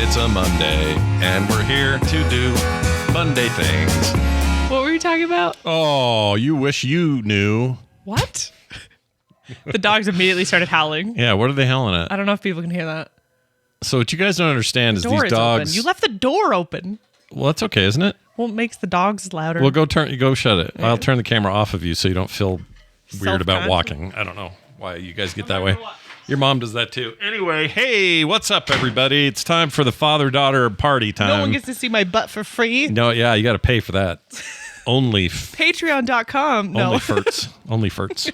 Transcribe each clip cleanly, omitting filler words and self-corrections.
It's a Monday, and we're here to do Monday things. What were you talking about? Oh, you wish you knew. What? The dogs immediately started howling. Yeah, what are they howling at? I don't know if people can hear that. So what you guys don't understand is Door these is dogs... open. You left the door open. Well, that's okay, isn't it? Well, it makes the dogs louder. Well, go shut it. I'll turn the camera off of you so you don't feel weird about Self-conscious. walking. I don't know why you guys get that way. Your mom does that too. Anyway, hey, what's up, everybody? It's time for the father-daughter party time. No one gets to see my butt for free. No, yeah, you got to pay for that. Patreon.com. No. Only Fertz. Only Fertz.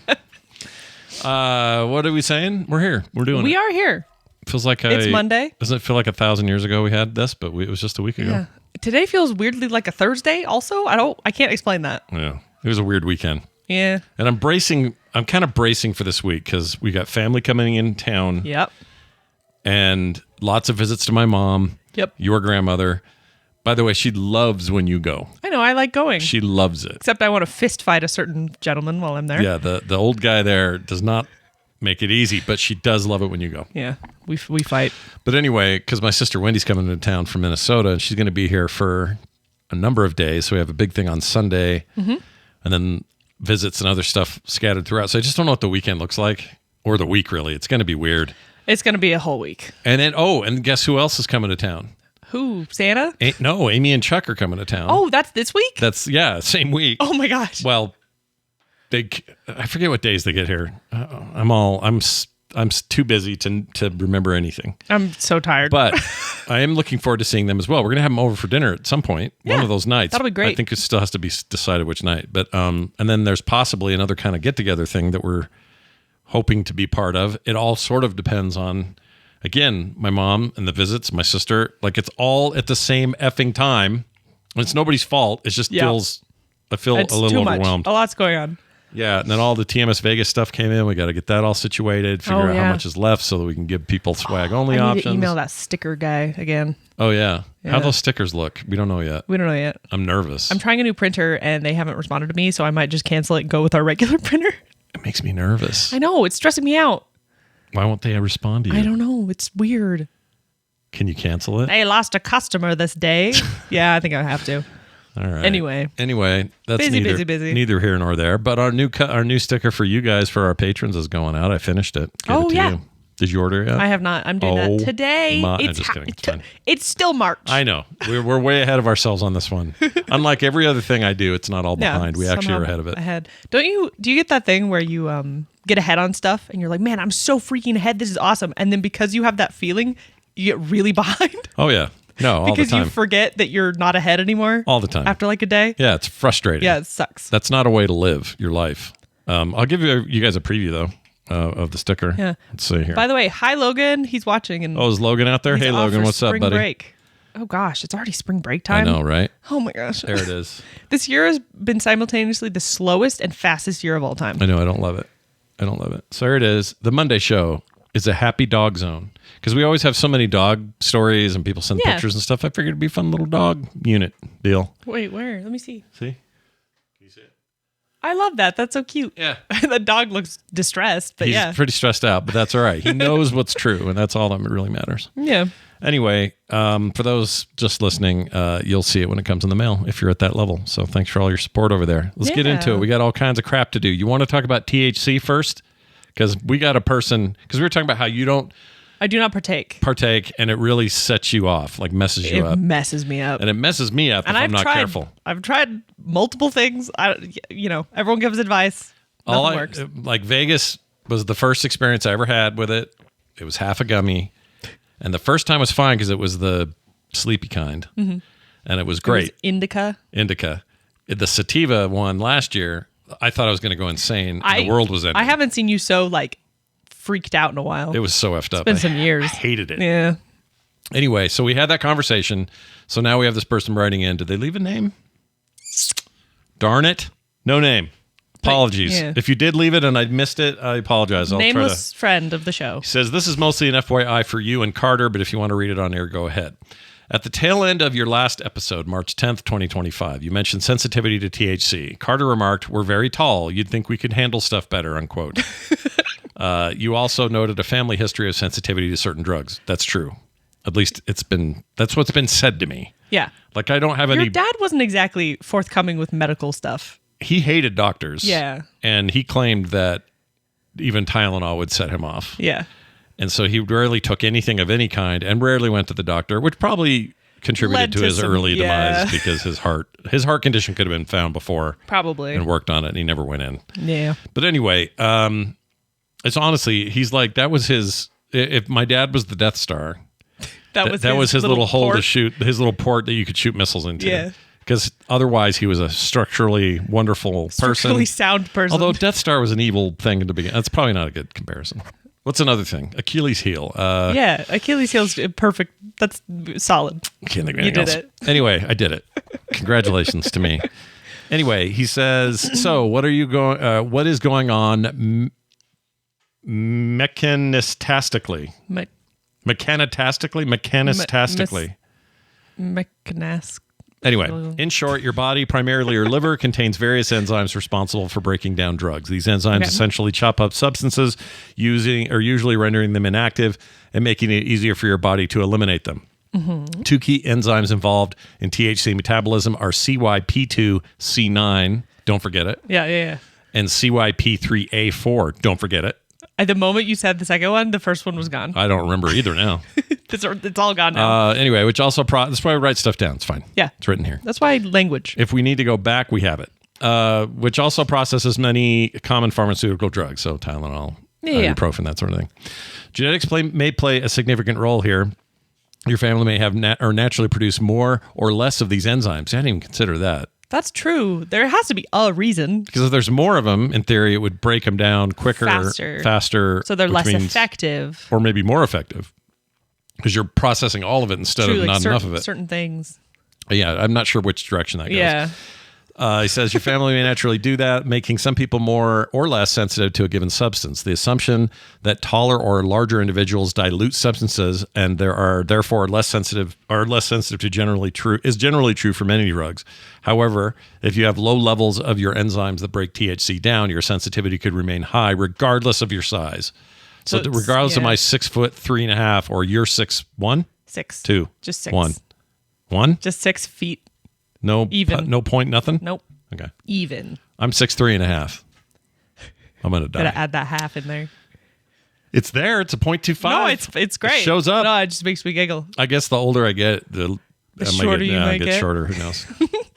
What are we saying? We're here. We're doing We it. are here. Feels like It's Monday. Doesn't it feel like 1,000 years ago we had this, but it was just a week ago. Yeah. Today feels weirdly like a Thursday also. I can't explain that. Yeah. It was a weird weekend. Yeah. And I'm kind of bracing for this week because we got family coming in town. Yep. And lots of visits to my mom. Yep. Your grandmother. By the way, she loves when you go. I know. I like going. She loves it. Except I want to fist fight a certain gentleman while I'm there. Yeah. The old guy there does not make it easy, but she does love it when you go. Yeah. We fight. But anyway, because my sister Wendy's coming into town from Minnesota, and she's going to be here for a number of days. So we have a big thing on Sunday, and then visits and other stuff scattered throughout. So I just don't know what the weekend looks like, or the week really. It's going to be weird. It's going to be a whole week. And then, and guess who else is coming to town? Who? Santa? No, Amy and Chuck are coming to town. Oh, that's this week? Same week. Oh my gosh. Well, I forget what days they get here. I'm too busy to remember anything. I'm so tired. But I am looking forward to seeing them as well. We're going to have them over for dinner at some point, one Yeah, of those nights. that'll be great. I think it still has to be decided which night. But and then there's possibly another kind of get-together thing that we're hoping to be part of. It all sort of depends on, again, my mom and the visits, my sister. Like, it's all at the same effing time. And it's nobody's fault. It just I feel it's a little too much. overwhelmed. A lot's going on. Yeah, and then all the TMS Vegas stuff came in. We got to get that all situated, figure out how much is left so that we can give people swag-only I need options. to email that sticker guy again. Oh, yeah. Yeah. How those stickers look? We don't know yet. We don't know yet. I'm nervous. I'm trying a new printer, and they haven't responded to me, so I might just cancel it and go with our regular printer. It makes me nervous. I know. It's stressing me out. Why won't they respond to you? I don't know. It's weird. Can you cancel it? They lost a customer this day. Yeah, I think I have to. All right. Anyway, that's busy. neither here nor there. But our new sticker for you guys, for our patrons, is going out. I finished it. Gave it to you. Did you order it yet? I have not. I'm doing that today. I'm just kidding. It's fine. It's still March. I know. We're way ahead of ourselves on this one. Unlike every other thing I do, it's not all behind. We actually are ahead of it. Do you get that thing where you get ahead on stuff and you're like, man, I'm so freaking ahead. This is awesome. And then because you have that feeling, you get really behind. Oh, yeah. No, all the because time. you forget that you're not ahead anymore. All the time. After like a day. Yeah, it's frustrating. Yeah, it sucks. That's not a way to live your life. I'll give you guys a preview, though, of the sticker. Yeah. Let's see here. By the way, hi, Logan. He's watching. And is Logan out there? he's Hey, off Logan, for what's up, spring buddy? break. Oh, gosh. It's already spring break time. I know, right? Oh, my gosh. There it is. This year has been simultaneously the slowest and fastest year of all time. I know. I don't love it. So here it is. The Monday show is a happy dog zone. Because we always have so many dog stories and people send pictures and stuff. I figured it'd be a fun little dog unit deal. Wait, where? Let me see. See? Can you see it? I love that. That's so cute. Yeah. The dog looks distressed, but He's pretty stressed out, but that's all right. He knows what's true, and that's all that really matters. Yeah. Anyway, for those just listening, you'll see it when it comes in the mail if you're at that level. So thanks for all your support over there. Let's get into it. We got all kinds of crap to do. You want to talk about THC first? Because we got a person, because we were talking about how you don't I do not partake, and it really sets you off, like messes you up. It messes me up. And it messes me up if I'm not careful. I've tried multiple things. Everyone gives advice. Nothing works. Like Vegas was the first experience I ever had with it. It was half a gummy. And the first time was fine because it was the sleepy kind. Mm-hmm. And it was great. It was Indica. The sativa one last year, I thought I was going to go insane. And the world was ending. I haven't seen you so freaked out in a while. It was so effed up. It's been some years. I hated it. Yeah. Anyway, so we had that conversation. So now we have this person writing in. Did they leave a name? Darn it. No name. Apologies. Yeah. If you did leave it and I missed it, I apologize. Nameless friend of the show. He says, this is mostly an FYI for you and Carter, but if you want to read it on air, go ahead. At the tail end of your last episode, March 10th, 2025, you mentioned sensitivity to THC. Carter remarked, we're very tall. You'd think we could handle stuff better, unquote. You also noted a family history of sensitivity to certain drugs. That's true. At least that's what's been said to me. Yeah. Like I don't have Your any. dad wasn't exactly forthcoming with medical stuff. He hated doctors. Yeah. And he claimed that even Tylenol would set him off. Yeah. And so he rarely took anything of any kind and rarely went to the doctor, which probably contributed Led to to his some- early yeah. demise because his heart condition could have been found before Probably. and worked on it, and he never went in. Yeah. But anyway, it's honestly, he's like, that was his, if my dad was the Death Star, that was his little hole port. to shoot, his little port that you could shoot missiles into. Yeah. Because otherwise he was a structurally wonderful person. Structurally sound person. Although Death Star was an evil thing to begin. That's probably not a good comparison. What's another thing? Achilles heel. Yeah, Achilles heel's perfect. That's solid. Can't think of You anything did else. it. Anyway, I did it. Congratulations to me. Anyway, he says, so what what is going on mechanitastically? Mechanitastically? Mechanask. Anyway, in short, your body, primarily your liver, contains various enzymes responsible for breaking down drugs. These enzymes essentially chop up substances, usually rendering them inactive and making it easier for your body to eliminate them. Mm-hmm. Two key enzymes involved in THC metabolism are CYP2C9, don't forget it, Yeah. and CYP3A4, don't forget it. At the moment you said the second one, the first one was gone. I don't remember either now. It's all gone now. Anyway, which also, that's why I write stuff down. It's fine. Yeah. It's written here. That's why language. If we need to go back, we have it. Which also processes many common pharmaceutical drugs, so Tylenol, ibuprofen, that sort of thing. Genetics may play a significant role here. Your family may have naturally produce more or less of these enzymes. I didn't even consider that. That's true. There has to be a reason. Because if there's more of them, in theory, it would break them down quicker, faster. So they're which less means- effective. Or maybe more effective. Because you're processing all of it instead of not enough of it. Certain things. Yeah, I'm not sure which direction that goes. Yeah. He says your family may naturally do that, making some people more or less sensitive to a given substance. The assumption that taller or larger individuals dilute substances and there are therefore less sensitive to generally true for many drugs. However, if you have low levels of your enzymes that break THC down, your sensitivity could remain high regardless of your size. So regardless of my 6'3.5" or you're 6'1"? 6. 2. Just 6. 1? Just 6 feet. No, Even. No point, nothing? Nope. Okay. Even. I'm 6'3.5". I'm going to die. Gotta add that half in there. It's there. It's a 0.25. No, it's great. It shows up. No, it just makes me giggle. I guess the older I get, the shorter you might get. shorter. Who knows?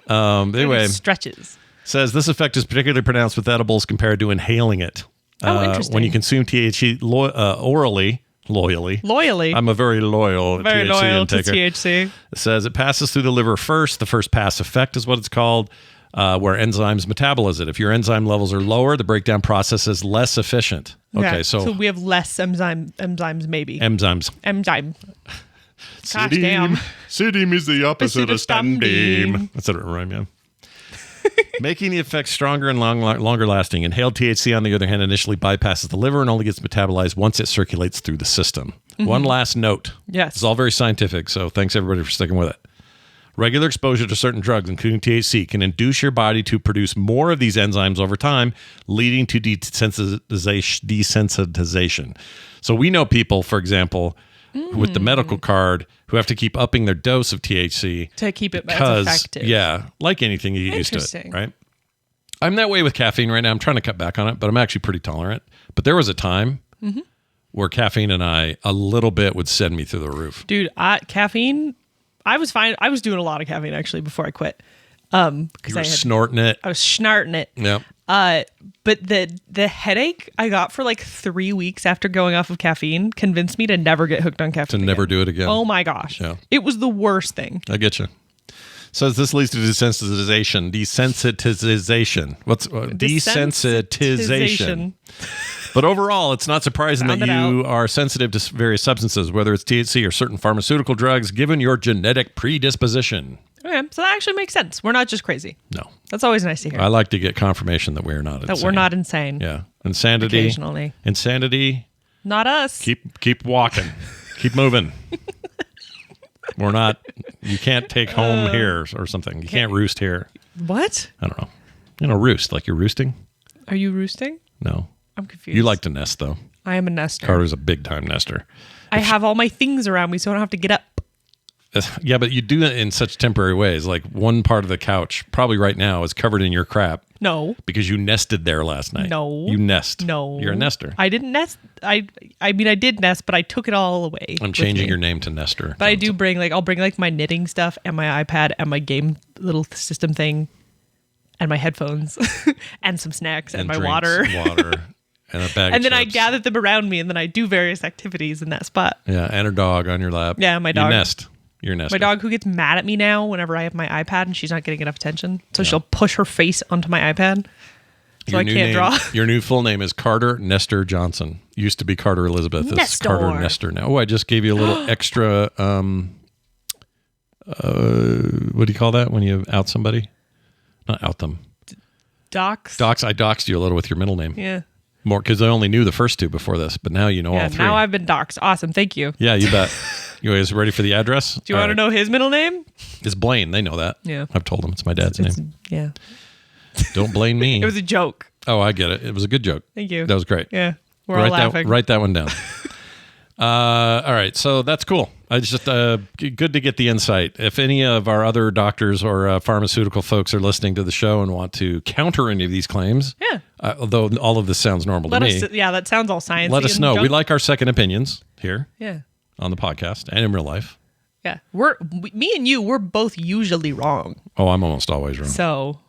Anyway, It stretches. says this effect is particularly pronounced with edibles compared to inhaling it. Interesting. When you consume THC orally, loyally. I'm a very loyal Very THC loyal intaker. to THC. It says it passes through the liver first. The first pass effect is what it's called, where enzymes metabolize it. If your enzyme levels are lower, the breakdown process is less efficient. Okay, so we have less enzymes maybe. enzymes. Enzyme. Gosh damn. Sidim is the opposite of standim. standim. That's a rhyme, yeah. Making the effect stronger and longer lasting. Inhaled THC, on the other hand, initially bypasses the liver and only gets metabolized once it circulates through the system. Mm-hmm. One last note. Yes. It's all very scientific, so thanks everybody for sticking with it. Regular exposure to certain drugs, including THC, can induce your body to produce more of these enzymes over time, leading to desensitization. So we know people, for example, with the medical card who have to keep upping their dose of THC To keep it as effective. Yeah, like anything, you get used to it, Interesting. right? I'm that way with caffeine right now. I'm trying to cut back on it, but I'm actually pretty tolerant. But there was a time where caffeine and a little bit would send me through the roof. Dude, caffeine, I was fine. I was doing a lot of caffeine actually before I quit. You were snorting it. I was snarting it. Yep. But the headache I got for like 3 weeks after going off of caffeine convinced me to never get hooked on caffeine. To never do it again. Oh my gosh. Yeah. It was the worst thing. I get you. Says this leads to desensitization. Desensitization. What's desensitization? But overall, it's not surprising that you are sensitive to various substances, whether it's THC or certain pharmaceutical drugs, given your genetic predisposition. Okay, so that actually makes sense. We're not just crazy. No. That's always nice to hear. I like to get confirmation that we're not insane. That we're not insane. Yeah. Insanity. Occasionally. Insanity. Not us. Keep walking. Keep moving. We're not, you can't take home here or something. You can't roost here. What? I don't know. Roost, like you're roosting? Are you roosting? No. I'm confused. You like to nest, though. I am a nester. Carter's a big time nester. I have all my things around me, so I don't have to get up. Yeah, but you do it in such temporary ways. Like one part of the couch, probably right now, is covered in your crap. No. Because you nested there last night. No. You nest. No. You're a nester. I didn't nest. I mean, I did nest, but I took it all away. I'm changing your name to Nestor. But I do bring, like, I'll bring, like, my knitting stuff and my iPad and my game little system thing and my headphones and some snacks and my drinks, water. And a bag and then of I chips. gather them around me and then I do various activities in that spot. Yeah, and a dog on your lap. Yeah, my dog. You nest. You're a nester. My dog who gets mad at me now whenever I have my iPad and she's not getting enough attention. So she'll push her face onto my iPad. So I can't draw. Your new full name is Carter Nestor Johnson. Used to be Carter Elizabeth. It's Nestor. Carter Nestor now. Oh, I just gave you a little extra, what do you call that when you out somebody? Not out them. Docs. I doxed you a little with your middle name. Yeah. More because I only knew the first two before this, but now you know all three. Now I've been doxed. Awesome. Thank you. Yeah, you bet. You guys ready for the address? Do you want to know his middle name? It's Blaine. They know that. Yeah. I've told them it's my dad's name. Yeah. Don't blame me. It was a joke. Oh, I get it. It was a good joke. Thank you. That was great. Yeah. We're all laughing. Write that one down. All right. So that's cool. I just good to get the insight. If any of our other doctors or pharmaceutical folks are listening to the show and want to counter any of these claims, Yeah. Although all of this sounds normal to me, Yeah, that sounds all sciencey. let us and know. junk. We like our second opinions here Yeah. on the podcast and in real life. Yeah. Me and you, we're both usually wrong. Oh, I'm almost always wrong. So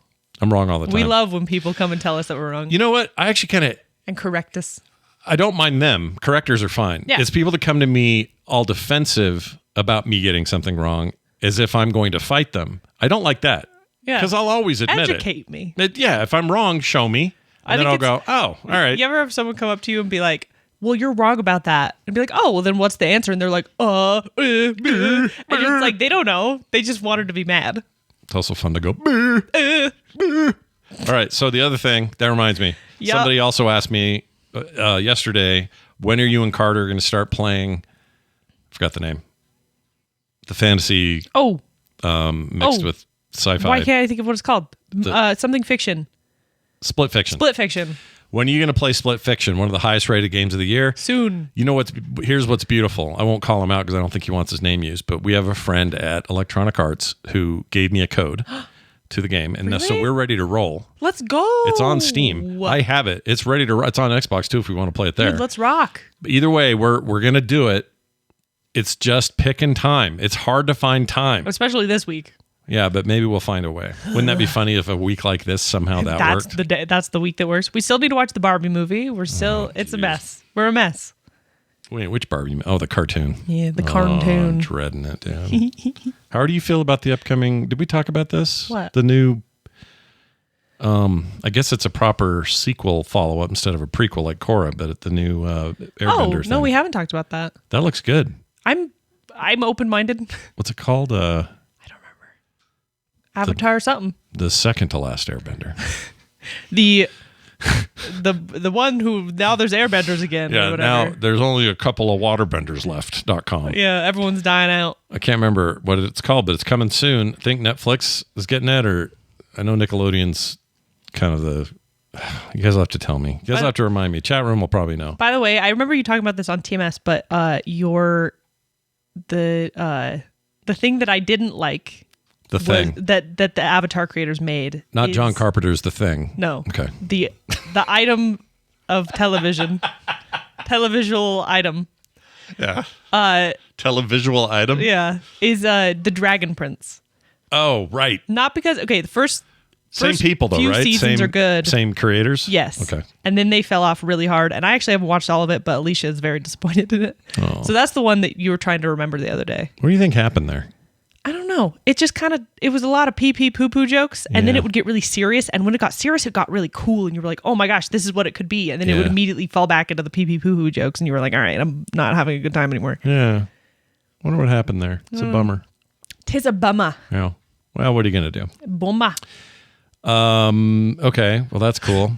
I'm wrong all the time. we love when people come and tell us that we're wrong You know what? I actually kind of and correct us. I don't mind them. Correctors are fine. Yeah. It's people that come to me all defensive about me getting something wrong as if I'm going to fight them. I don't like that. Yeah. Because I'll always admit Educate me. Yeah, if I'm wrong, show me. And then I'll go, oh, all right. You ever have someone come up to you and be like, well, you're wrong about that. And be like, oh, well, then what's the answer? And they're like, and it's like, they don't know. They just wanted to be mad. It's also fun to go, all right. So the other thing, that reminds me. Yep. Somebody also asked me yesterday, when are you and Carter going to start playing? I forgot the name. The fantasy mixed with sci-fi. Why can't I think of what it's called? Something fiction. Split Fiction. Split fiction. When are you going to play Split Fiction, one of the highest rated games of the year? Soon. You know here's what's beautiful. I won't call him out because I don't think he wants his name used, but we have a friend at Electronic Arts who gave me a code to the game. And so we're ready to roll. Let's go. It's on Steam. I have it. It's ready to it's on Xbox too if we want to play it there. Dude, let's rock. But either way, we're going to do it. It's just picking time. It's hard to find time. Especially this week. Yeah, but maybe we'll find a way. Wouldn't that be funny if a week like this somehow worked? That's the week that works. We still need to watch the Barbie movie. It's a mess. We're a mess. Wait, which Barbie? Oh, the cartoon. Yeah, the cartoon. I'm dreading it, dude. How do you feel about the upcoming? Did we talk about this? What? The new. I guess it's a proper sequel follow-up instead of a prequel like Korra, but the new Airbender thing. No, we haven't talked about that. That looks good. I'm open-minded. What's it called? Avatar or something. The second to last Airbender. The one who now there's airbenders again. Yeah, or whatever. now there's only a couple of waterbenders left.com. Yeah, everyone's dying out. I can't remember what it's called, but it's coming soon. I think Netflix is getting it, or I know Nickelodeon's kind of the. You guys will have to tell me. You guys will have to remind me. Chat room will probably know. By the way, I remember you talking about this on TMS, but the thing that I didn't like. The Thing that the Avatar creators made. Not John Carpenter's The Thing. No. Okay. The item of television. Televisual item. Yeah. Televisual item? Yeah. Is the Dragon Prince. Oh, right. Not because the first Same people though, few right? seasons are good. Same creators? Yes. Okay. And then they fell off really hard. And I actually haven't watched all of it, but Alicia is very disappointed in it. Oh. So that's the one that you were trying to remember the other day. What do you think happened there? I don't know. It just it was a lot of pee poo poo jokes, and then it would get really serious. And when it got serious, it got really cool, and you were like, "Oh my gosh, this is what it could be." And then it would immediately fall back into the pee poo poo jokes, and you were like, "All right, I'm not having a good time anymore." Yeah. Wonder what happened there. It's a bummer. 'Tis a bummer. Yeah. Well, what are you gonna do? Bummer. Okay. Well, that's cool.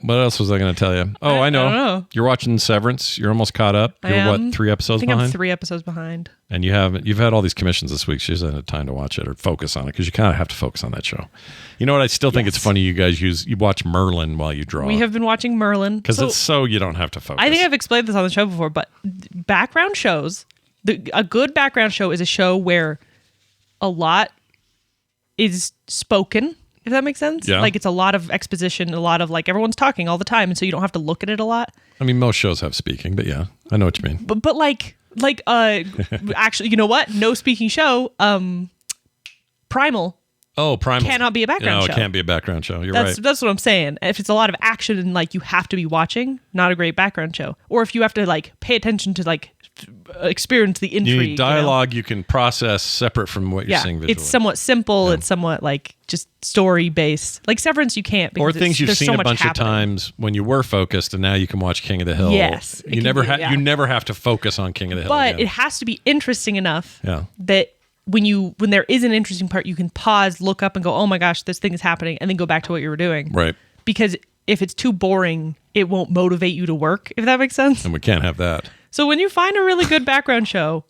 What else was I going to tell you? Oh, I know. don't know. You're watching Severance. You're almost caught up. You're what, 3 episodes I think behind? I'm 3 episodes behind. And you've had all these commissions this week. She hasn't had time to watch it or focus on it because you kind of have to focus on that show. You know what? I still think it's funny you guys you watch Merlin while you draw. We have been watching Merlin. Because it's so you don't have to focus. I think I've explained this on the show before, but background shows, a good background show is a show where a lot is spoken, if that makes sense. Yeah. Like it's a lot of exposition, a lot of like everyone's talking all the time, and so you don't have to look at it a lot. I mean, most shows have speaking, but yeah, I know what you mean. But actually, you know what? No speaking show. Primal. Oh, Primal cannot be a background show. No, it can't be a background show. You're right. That's what I'm saying. If it's a lot of action and like you have to be watching, not a great background show. Or if you have to like pay attention to like experience the intrigue. You need dialogue you can process separate from what you're seeing visually. It's somewhat simple. Yeah. It's somewhat like just story based. Like Severance, you can't. Or things you've seen a bunch of times when you were focused, and now you can watch King of the Hill. Yes, you never have to focus on King of the Hill. But again. it has to be interesting enough that when there is an interesting part, you can pause, look up, and go, "Oh my gosh, this thing is happening," and then go back to what you were doing. Right. Because if it's too boring, it won't motivate you to work. If that makes sense. And we can't have that. So when you find a really good background show,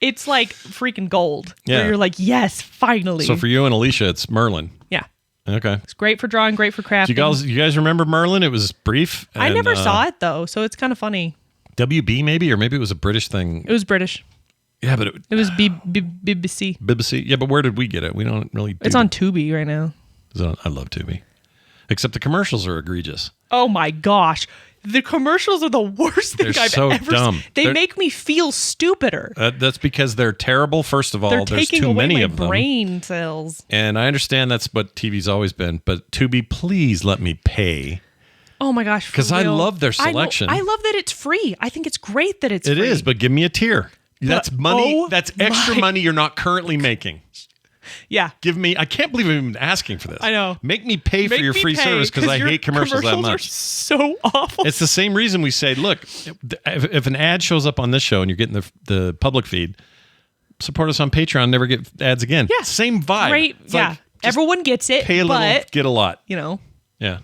it's like freaking gold. Yeah. Where you're like, yes, finally. So for you and Alicia, it's Merlin. Yeah. Okay. It's great for drawing, great for crafting. Do you guys remember Merlin? It was brief. I never saw it though, so it's kind of funny. WB maybe, or maybe it was a British thing. It was British. Yeah, but it was BBC. BBC. Yeah, but where did we get it? We don't really. It's on Tubi right now. I love Tubi, except the commercials are egregious. Oh my gosh. The commercials are the worst thing I've ever dumb. seen. They make me feel stupider. That's because they're terrible. First of all, they're there's taking too away many my of them. Brain cells. And I understand that's what TV's always been, but Tubi, please let me pay. Oh my gosh. Because I love their selection. I love that it's free. I think it's great that it's free. It is, but give me a tier. That's money. That's extra money you're not currently making. Yeah. Give me, I can't believe I'm even asking for this. I know. Make me pay for your free service because I hate commercials that much. Are so awful. It's the same reason we say, look, if an ad shows up on this show and you're getting the public feed, support us on Patreon, never get ads again. Yeah. Same vibe. Right. It's yeah. like, everyone gets it. Pay a little, get a lot. You know. Yeah.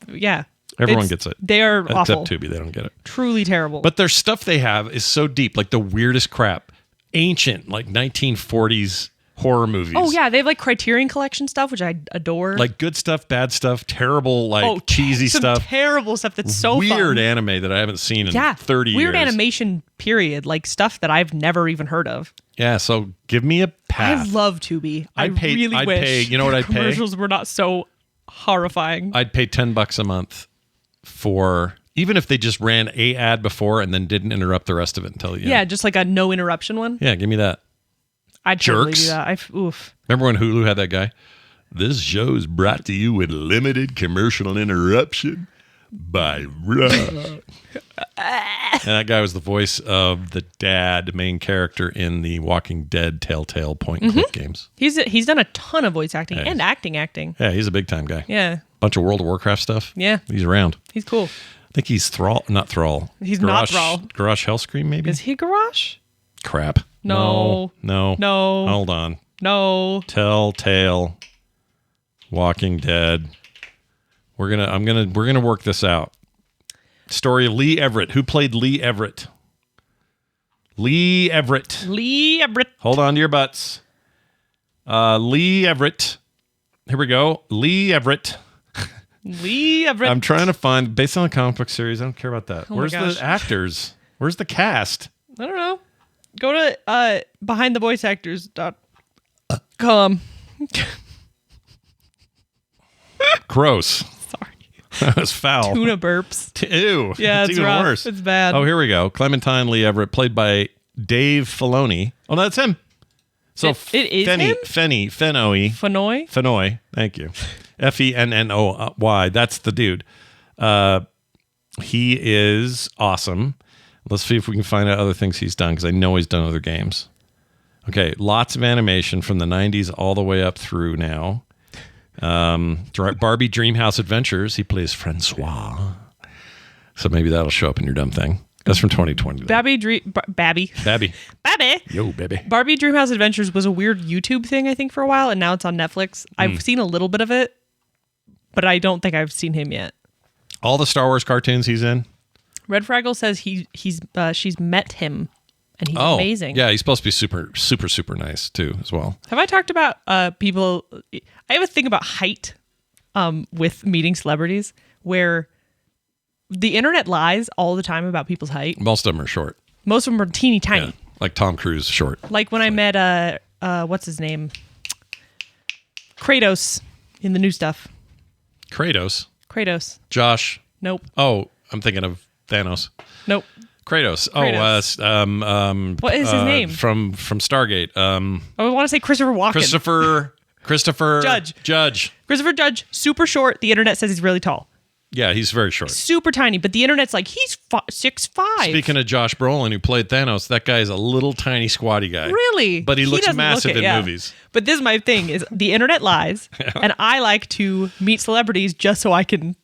Yeah. Everyone gets it. They are awful. Except Tubi, they don't get it. Truly terrible. But their stuff they have is so deep, like the weirdest crap. Ancient, like 1940s horror movies. Oh, yeah. They have like Criterion Collection stuff, which I adore. Like good stuff, bad stuff, terrible, like cheesy stuff. Terrible stuff that's so weird fun. anime that I haven't seen in 30 years. Weird animation, period. Like stuff that I've never even heard of. Yeah, so give me a path. I love Tubi. I'd wish pay, you know what I'd pay? Commercials were not so horrifying. I'd pay $10 a month for, even if they just ran a ad before and then didn't interrupt the rest of it until the end. Yeah, just like a no interruption one. Yeah, give me that. I'd totally do that. Oof. Remember when Hulu had that guy? This show is brought to you with limited commercial interruption by Rush. And that guy was the voice of the main character in the Walking Dead Telltale point and click games. He's done a ton of voice acting and acting. Yeah, he's a big time guy. Yeah. Bunch of World of Warcraft stuff. Yeah. He's around. He's cool. I think he's not Thrall. He's not Thrall. Garrosh Hellscream, maybe? Is he Garrosh? Crap. No. Hold on. No. Telltale. Walking Dead. We're gonna work this out. Story of Lee Everett. Who played Lee Everett? Lee Everett. Hold on to your butts. Lee Everett. Here we go. Lee Everett. I'm trying to find, based on the comic book series, I don't care about that. Where's the actors? Where's the cast? I don't know. Go to behindthevoiceactors.com. Gross. Sorry. That was foul. Tuna burps. Ew. Yeah, it's even rough. worse. It's bad. Oh, here we go. Clementine Lee Everett, played by Dave Filoni. Oh, no, that's him. So it is him? Fennoy. Thank you. Fennoy. That's the dude. He is awesome. Let's see if we can find out other things he's done, because I know he's done other games. Okay, lots of animation from the 90s all the way up through now. Barbie Dreamhouse Adventures. He plays Francois. So maybe that'll show up in your dumb thing. That's from 2020. Babby. Yo, baby. Barbie Dreamhouse Adventures was a weird YouTube thing, I think, for a while, and now it's on Netflix. I've seen a little bit of it. but I don't think I've seen him yet. All the Star Wars cartoons he's in. Red Fraggle says she's met him, and he's amazing. Yeah, he's supposed to be super, super, super nice too, as well. Have I talked about people? I have a thing about height with meeting celebrities where the internet lies all the time about people's height. Most of them are short. Most of them are teeny tiny. Yeah, like Tom Cruise, short. Like when I met what's his name? Kratos in the new stuff. Kratos. Josh. Nope. Oh, I'm thinking of Thanos. Nope. Kratos. Kratos. What is his name? From Stargate. I want to say Christopher Walken. Christopher Judge. Christopher Judge, super short. The internet says he's really tall. Yeah, he's very short. Super tiny, but the internet's like, he's 6'5". Speaking of Josh Brolin, who played Thanos, that guy is a little tiny squatty guy. Really? But he looks massive in movies. But this is my thing, is the internet lies, and I like to meet celebrities just so I can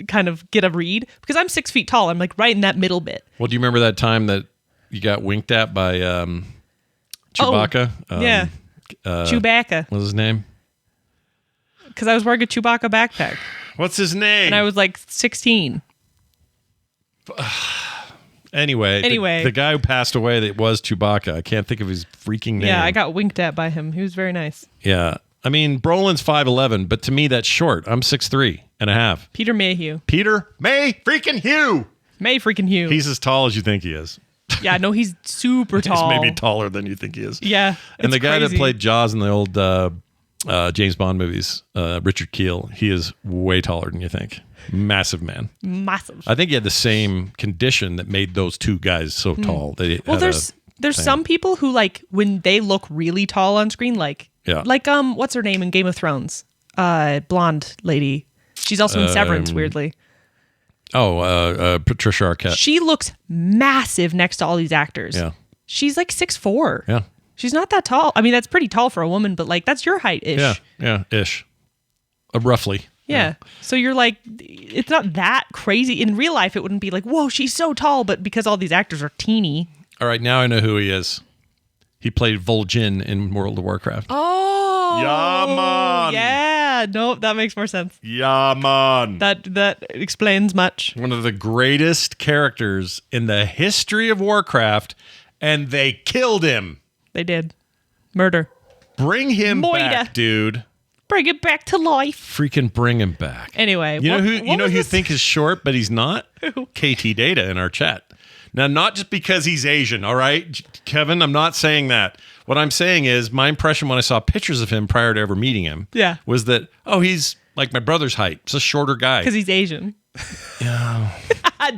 kind of get a read, because I'm 6 feet tall. I'm like right in that middle bit. Well, do you remember that time that you got winked at by Chewbacca? Yeah. Chewbacca. What was his name? Because I was wearing a Chewbacca backpack. What's his name? And I was like 16. Anyway, the guy who passed away that was Chewbacca, I can't think of his freaking name. Yeah, I got winked at by him. He was very nice. Yeah. I mean, Brolin's 5'11", but to me that's short. I'm 6'3.5". Peter Mayhew. Peter May freaking Hugh. May freaking Hugh. He's as tall as you think he is. Yeah, no, he's super tall. He's maybe taller than you think he is. Yeah. And the guy that played Jaws in the old James Bond movies, Richard Keel, he is way taller than you think. Massive man. Massive. I think he had the same condition that made those two guys so tall. Well, there's some people who, like, when they look really tall on screen, like what's her name in Game of Thrones? Blonde lady. She's also in Severance, weirdly. Patricia Arquette. She looks massive next to all these actors. Yeah. She's like 6'4". Yeah. She's not that tall. I mean, that's pretty tall for a woman, but like that's your height-ish. Yeah, ish. Roughly. Yeah. So you're like, it's not that crazy. In real life, it wouldn't be like, whoa, she's so tall, but because all these actors are teeny. All right, now I know who he is. He played Vol'jin in World of Warcraft. Oh. Yeah, man. Yeah. Nope, that makes more sense. Yeah, man. That explains much. One of the greatest characters in the history of Warcraft, and they killed him. They did. Murder. Bring him back, dude. Bring it back to life. Freaking bring him back. Anyway, you know who you think is short, but he's not? Who? KT Data in our chat. Now, not just because he's Asian, all right, Kevin. I'm not saying that. What I'm saying is my impression when I saw pictures of him prior to ever meeting him, was that he's like my brother's height. He's a shorter guy because he's Asian. Yeah.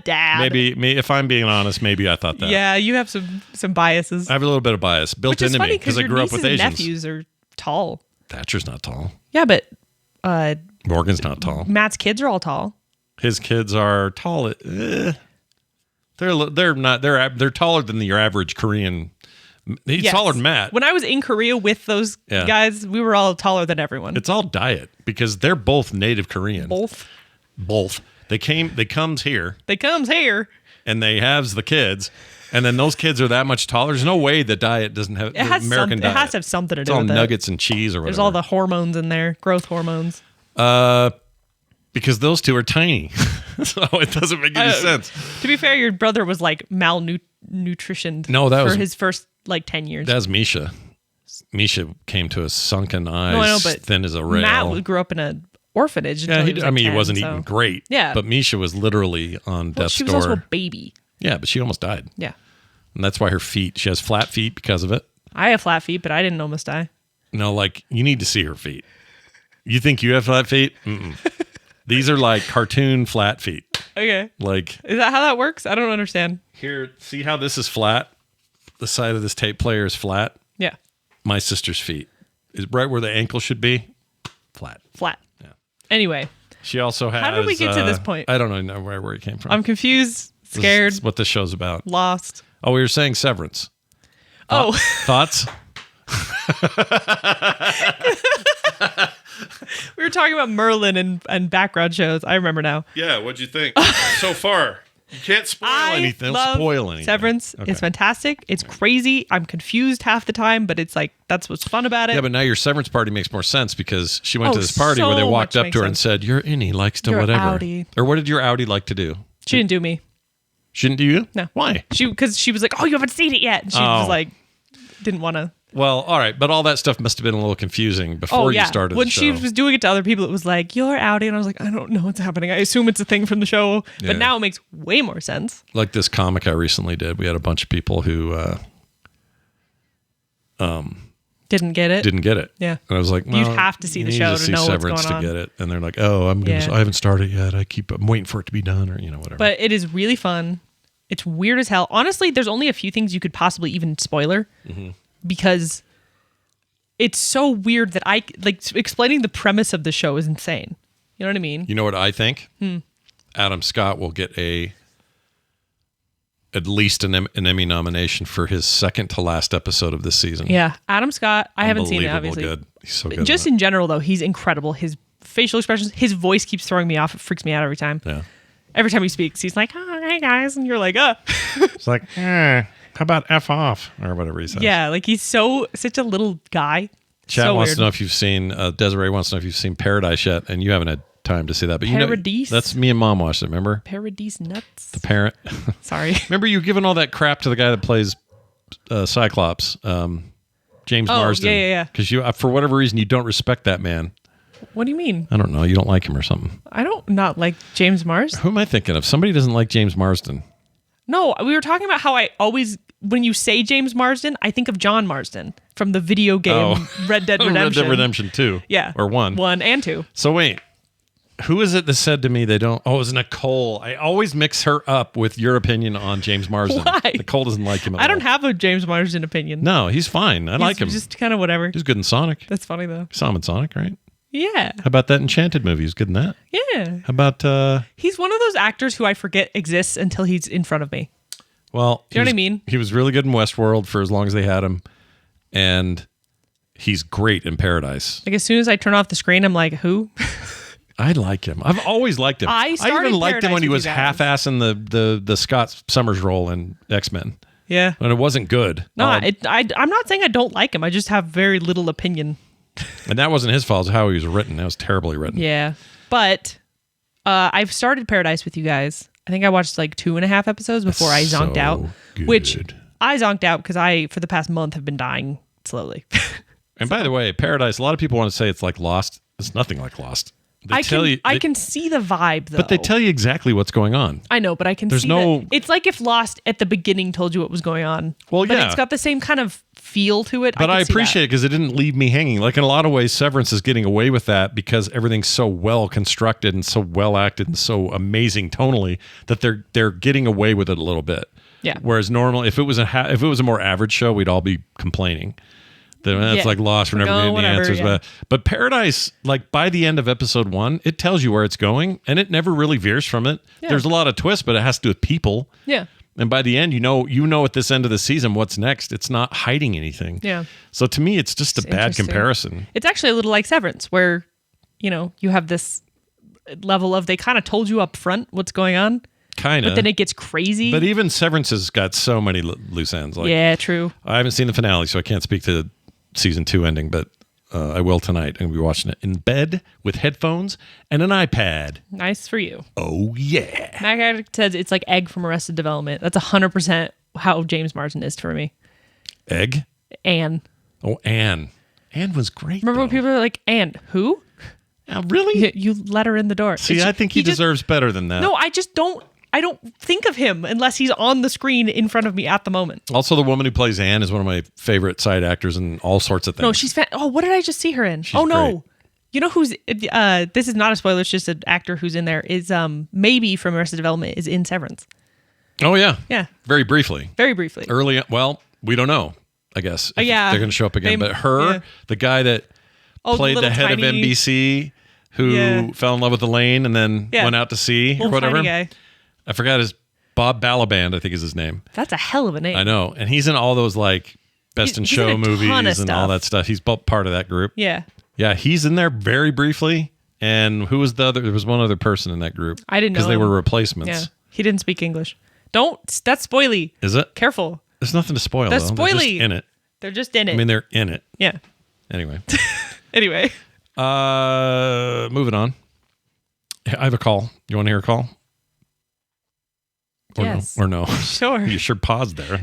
Dad. Maybe if I'm being honest, maybe I thought that. Yeah, you have some biases. I have a little bit of bias built into me because I grew up with Asians. Nephews are tall. Thatcher's not tall. Yeah, but Morgan's not tall. Matt's kids are all tall. His kids are tall. They're not. They're taller than your average Korean. He's taller than Matt. When I was in Korea with those guys, we were all taller than everyone. It's all diet because they're both native Korean. Both. They comes here. And they has the kids. And then those kids are that much taller. There's no way the diet doesn't have American diet. It has to have something to do with it. It's all nuggets and cheese or whatever. There's all the hormones in there, growth hormones. Because those two are tiny. So it doesn't make any sense. To be fair, your brother was like malnutritioned for his first like 10 years. That's Misha. Misha came to us sunken eyes, thin as a rail. Matt grew up in an orphanage. Yeah, he wasn't eating great. Yeah. But Misha was literally on death's door. She was also a baby. Yeah, but she almost died. Yeah. And that's why she has flat feet because of it. I have flat feet, but I didn't almost die. No, like, you need to see her feet. You think you have flat feet? Mm-mm. These are like cartoon flat feet. Okay. Like, is that how that works? I don't understand. Here, see how this is flat? The side of this tape player is flat. Yeah. My sister's feet is right where the ankle should be. Flat. Yeah. Anyway. She also has. How did we get to this point? I don't know where it came from. I'm confused, scared. This is what this show's about. Lost. Oh, we were saying Severance. Thoughts? We were talking about Merlin and background shows. I remember now. Yeah, what'd you think so far? You can't spoil anything. Love Spoil anything. Severance. Okay. It's fantastic. It's crazy. I'm confused half the time, but it's like that's what's fun about it. Yeah, but now your severance party makes more sense because she went to this party where they walked up to her and said, "You're innie, likes to whatever." Outie. Or what did your outie like to do? She didn't do me. She didn't do you? No. Why? Because she was like, "Oh, you haven't seen it yet." And she was like, didn't want to. Well, all right, but all that stuff must have been a little confusing before you started when the show. She was doing it to other people, it was like, "You're outie," and I was like, "I don't know what's happening. I assume it's a thing from the show." But now it makes way more sense. Like this comic I recently did, we had a bunch of people who didn't get it. Yeah, and I was like, well, "You'd have to see the show to know what's going on to get it." And they're like, "Oh, I haven't started yet. I'm waiting for it to be done, or whatever." But it is really fun. It's weird as hell. Honestly, there's only a few things you could possibly even spoiler because it's so weird that explaining the premise of the show is insane. You know what I mean? You know what I think? Adam Scott will get at least an Emmy nomination for his second to last episode of this season. Yeah, Adam Scott. I haven't seen it, obviously. Good. He's so good. Just in general, though, he's incredible. His facial expressions, his voice keeps throwing me off. It freaks me out every time. Yeah. Every time he speaks, he's like, "Oh, hey guys," and you're like, It's like, how about F off or whatever he says. Yeah, like he's such a little guy. Chat wants to know if you've seen Desiree wants to know if you've seen Paradise yet, and you haven't had time to see that. But Paradise? That's me and Mom watched it. Remember? Paradise nuts. The parent. Sorry. Remember you giving all that crap to the guy that plays Cyclops, James Marsden. Yeah. Because you, for whatever reason, you don't respect that man. What do you mean? I don't know. You don't like him or something. I don't not like James Marsden. Who am I thinking of? Somebody doesn't like James Marsden. No, we were talking about how I always, when you say James Marsden, I think of John Marsden from the video game Red Dead Redemption. Red Dead Redemption 2. Yeah. Or 1. 1 and 2. So wait, who is it that said to me they don't? Oh, it was Nicole. I always mix her up with your opinion on James Marsden. Why? Nicole doesn't like him at all. I don't have a James Marsden opinion. No, he's fine. I like him. Just kind of whatever. He's good in Sonic. That's funny though. You saw him in Sonic, right? Yeah. How about that Enchanted movie? He's good in that. Yeah. How about... He's one of those actors who I forget exists until he's in front of me. Well, you know what I mean? He was really good in Westworld for as long as they had him. And he's great in Paradise. Like as soon as I turn off the screen, I'm like, who? I like him. I've always liked him. I even liked him when he was half-assing the Scott Summers role in X-Men. Yeah. And it wasn't good. No, I'm not saying I don't like him. I just have very little opinion. And that wasn't his fault. It was how he was written. That was terribly written. Yeah. But I've started Paradise with you guys. I think I watched like 2.5 episodes before I zonked out. Good. Which I zonked out because I, for the past month, have been dying slowly. And by the way, Paradise, a lot of people want to say it's like Lost. It's nothing like Lost. I can see the vibe, though. But they tell you exactly what's going on. I know, but I can see that. It's like if Lost at the beginning told you what was going on. Well, but it's got the same kind of feel to it. But I appreciate it because it didn't leave me hanging. Like in a lot of ways, Severance is getting away with that because everything's so well constructed and so well acted and so amazing tonally that they're getting away with it a little bit. Yeah. Whereas normally, if it was a more average show, we'd all be complaining. It's like Lost, we're never getting the answers. Yeah. But Paradise, like by the end of episode 1, it tells you where it's going and it never really veers from it. Yeah. There's a lot of twists, but it has to do with people. Yeah. And by the end, you know at this end of the season what's next. It's not hiding anything. Yeah. So to me, it's just a bad comparison. It's actually a little like Severance, where, you have this level of they kind of told you up front what's going on. Kind of. But then it gets crazy. But even Severance has got so many loose ends. Like, yeah, true. I haven't seen the finale, so I can't speak to season 2 ending, but I will tonight. I'm going to be watching it in bed with headphones and an iPad. Nice for you. Oh, yeah. Mac Addict says it's like Egg from Arrested Development. That's 100% how James Marsden is for me. Egg? Anne. Oh, Anne. Anne was great. Remember when people were like, Anne, who? Really? You let her in the door. See, I think he deserves better than that. No, I don't think of him unless he's on the screen in front of me at the moment. Also, the woman who plays Anne is one of my favorite side actors in all sorts of things. No, she's what did I just see her in? She's no. great. You know who's this is not a spoiler, it's just an actor who's in there is maybe from Arrested Development is in Severance. Oh yeah. Yeah. Very briefly. Early well, we don't know, I guess. Yeah. They're going to show up again, but the guy that played the head of NBC who fell in love with Elaine and then went out to sea or whatever. Guy. I forgot his Bob Balaban, I think is his name. That's a hell of a name. I know. And he's in all those like Best in Show movies and all that stuff. He's part of that group. Yeah. Yeah, he's in there very briefly. And who was the other? There was one other person in that group. I didn't know. Because they were replacements. Yeah. He didn't speak English. Don't. That's spoily. Is it? Careful. There's nothing to spoil, That's though. They're just spoily. in it. They're just in it. I mean, they're in it. Yeah. Anyway. Anyway. Moving on. I have a call. You want to hear a call? Or yes. No? Or no? Sure. You sure paused there.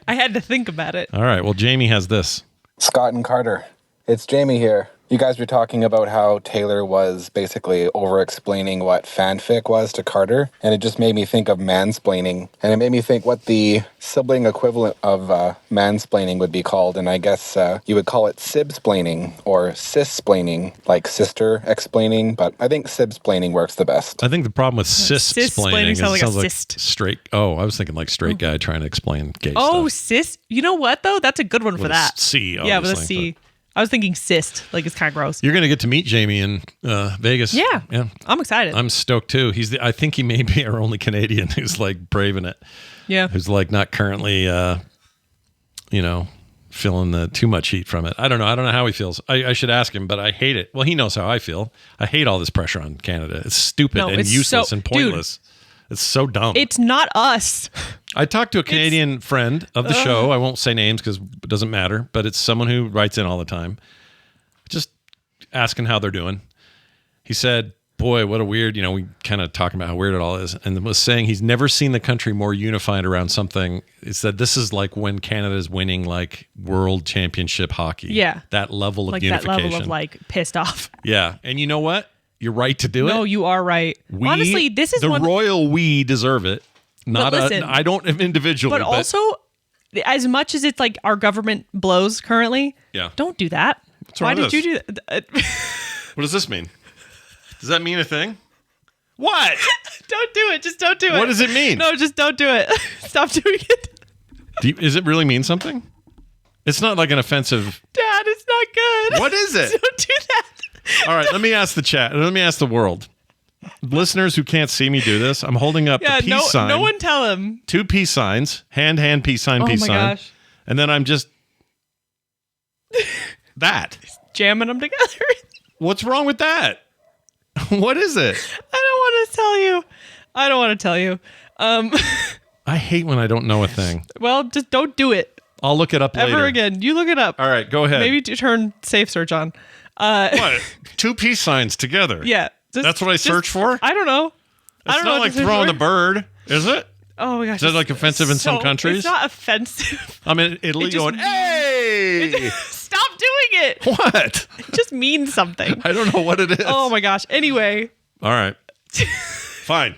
I had to think about it. All right. Well, Jamie has this. Scott and Carter. It's Jamie here. You guys were talking about how Taylor was basically over-explaining what fanfic was to Carter, and it just made me think of mansplaining. And it made me think what the sibling equivalent of mansplaining would be called, and I guess you would call it sibsplaining or cis-splaining, like sister-explaining, but I think sibsplaining works the best. I think the problem with cis-splaining is it sounds like cyst. straight. Oh, I was thinking like straight guy trying to explain gay Oh, stuff. cis. You know what, though? That's a good one for With a that. C, Yeah, with a obviously, C. I was thinking cyst. Like, it's kind of gross. You're going to get to meet Jamie in Vegas. Yeah. Yeah. I'm excited. I'm stoked too. I think he may be our only Canadian who's like braving it. Yeah. Who's like not currently, feeling the too much heat from it. I don't know how he feels. I should ask him, but I hate it. Well, he knows how I feel. I hate all this pressure on Canada. It's stupid and it's useless so- and pointless. It's so dumb. It's not us. I talked to a Canadian friend of the show. I won't say names because it doesn't matter, but it's someone who writes in all the time. Just asking how they're doing. He said, boy, what a weird, we kind of talking about how weird it all is. And was saying he's never seen the country more unified around something. He said this is like when Canada's winning like world championship hockey. Yeah. That level of Like unification. that level of like pissed off. Yeah. And you know what? You're right to do it. No, you are right. Honestly, this is the one. royal we deserve it. Not listen, I don't individually. But also, as much as it's like our government blows currently, Yeah. don't do that. What's wrong Why with did this? you do that? What does this mean? Does that mean a thing? What? Don't do it. Just don't do it. What does it mean? No, just don't do it. Stop doing it. Is it really mean something? It's not like an offensive. Dad, it's not good. What is it? Don't do that. All right, let me ask the chat. Let me ask the world. Listeners who can't see me do this, I'm holding up the peace sign. No one tell him. 2 peace signs. Hand, peace sign, Oh peace my sign. gosh. And then I'm just that. Jamming them together. What's wrong with that? What is it? I don't want to tell you. I hate when I don't know a thing. Well, just don't do it I'll look it up later. ever again. You look it up. All right, go ahead. Maybe to turn safe search on. What? 2 peace signs together. Yeah. That's what I search for? I don't know. I It's don't know not what like to search throwing for. the bird, is it? Oh my gosh. Is that like offensive in some countries? It's not offensive. I'm in Italy just going, hey! Stop doing it. What? It just means something. I don't know what it is. Oh my gosh. Anyway, All right. Fine.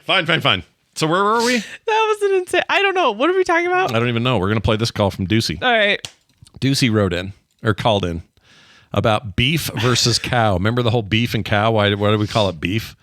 So where were we? that was an insane. I don't know. What are we talking about? I don't even know. We're going to play this call from Ducey. All right. Ducey called in about beef versus cow. Remember the whole beef and cow? Why do we call it beef?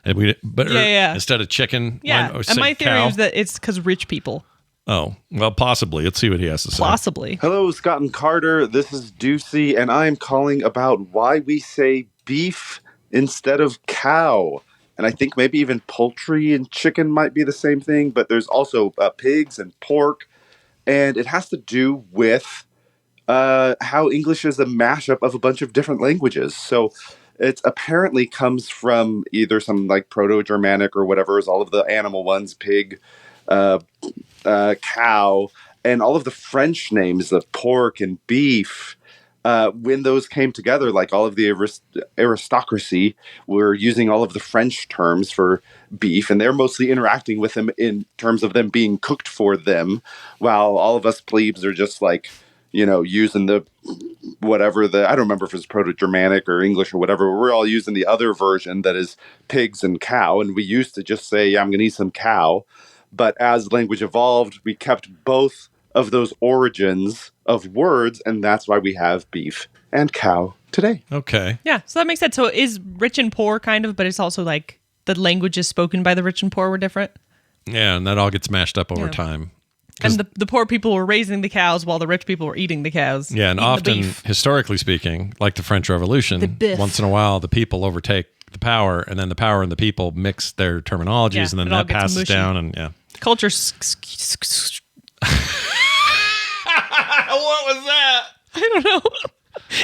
And Yeah. Instead of chicken. Yeah. why And say my theory cow? is that it's because rich people. Oh, well, possibly. Let's see what he has to say. Possibly. Hello, Scott and Carter. This is Ducey, and I am calling about why we say beef instead of cow. And I think maybe even poultry and chicken might be the same thing, but there's also pigs and pork. And it has to do with how English is a mashup of a bunch of different languages. So it apparently comes from either some like Proto-Germanic or whatever is all of the animal ones, pig, cow, and all of the French names of pork and beef. When those came together, like all of the aristocracy were using all of the French terms for beef, and they're mostly interacting with them in terms of them being cooked for them, while all of us plebes are just like, using the whatever I don't remember if it's Proto-Germanic or English or whatever. We're all using the other version that is pigs and cow, and we used to just say, yeah, I'm going to eat some cow. But as language evolved, we kept both of those origins of words, and that's why we have beef and cow today. Okay. Yeah. So that makes sense. So it is rich and poor kind of, but it's also like the languages spoken by the rich and poor were different. Yeah, and that all gets mashed up over time. And the poor people were raising the cows while the rich people were eating the cows. Yeah, and eating the often, beef. historically speaking, like the French Revolution, once in a while the people overtake the power, and then the power and the people mix their terminologies, Yeah, and then it all that gets passes mushy. down, and yeah. Culture. What was that? I don't know.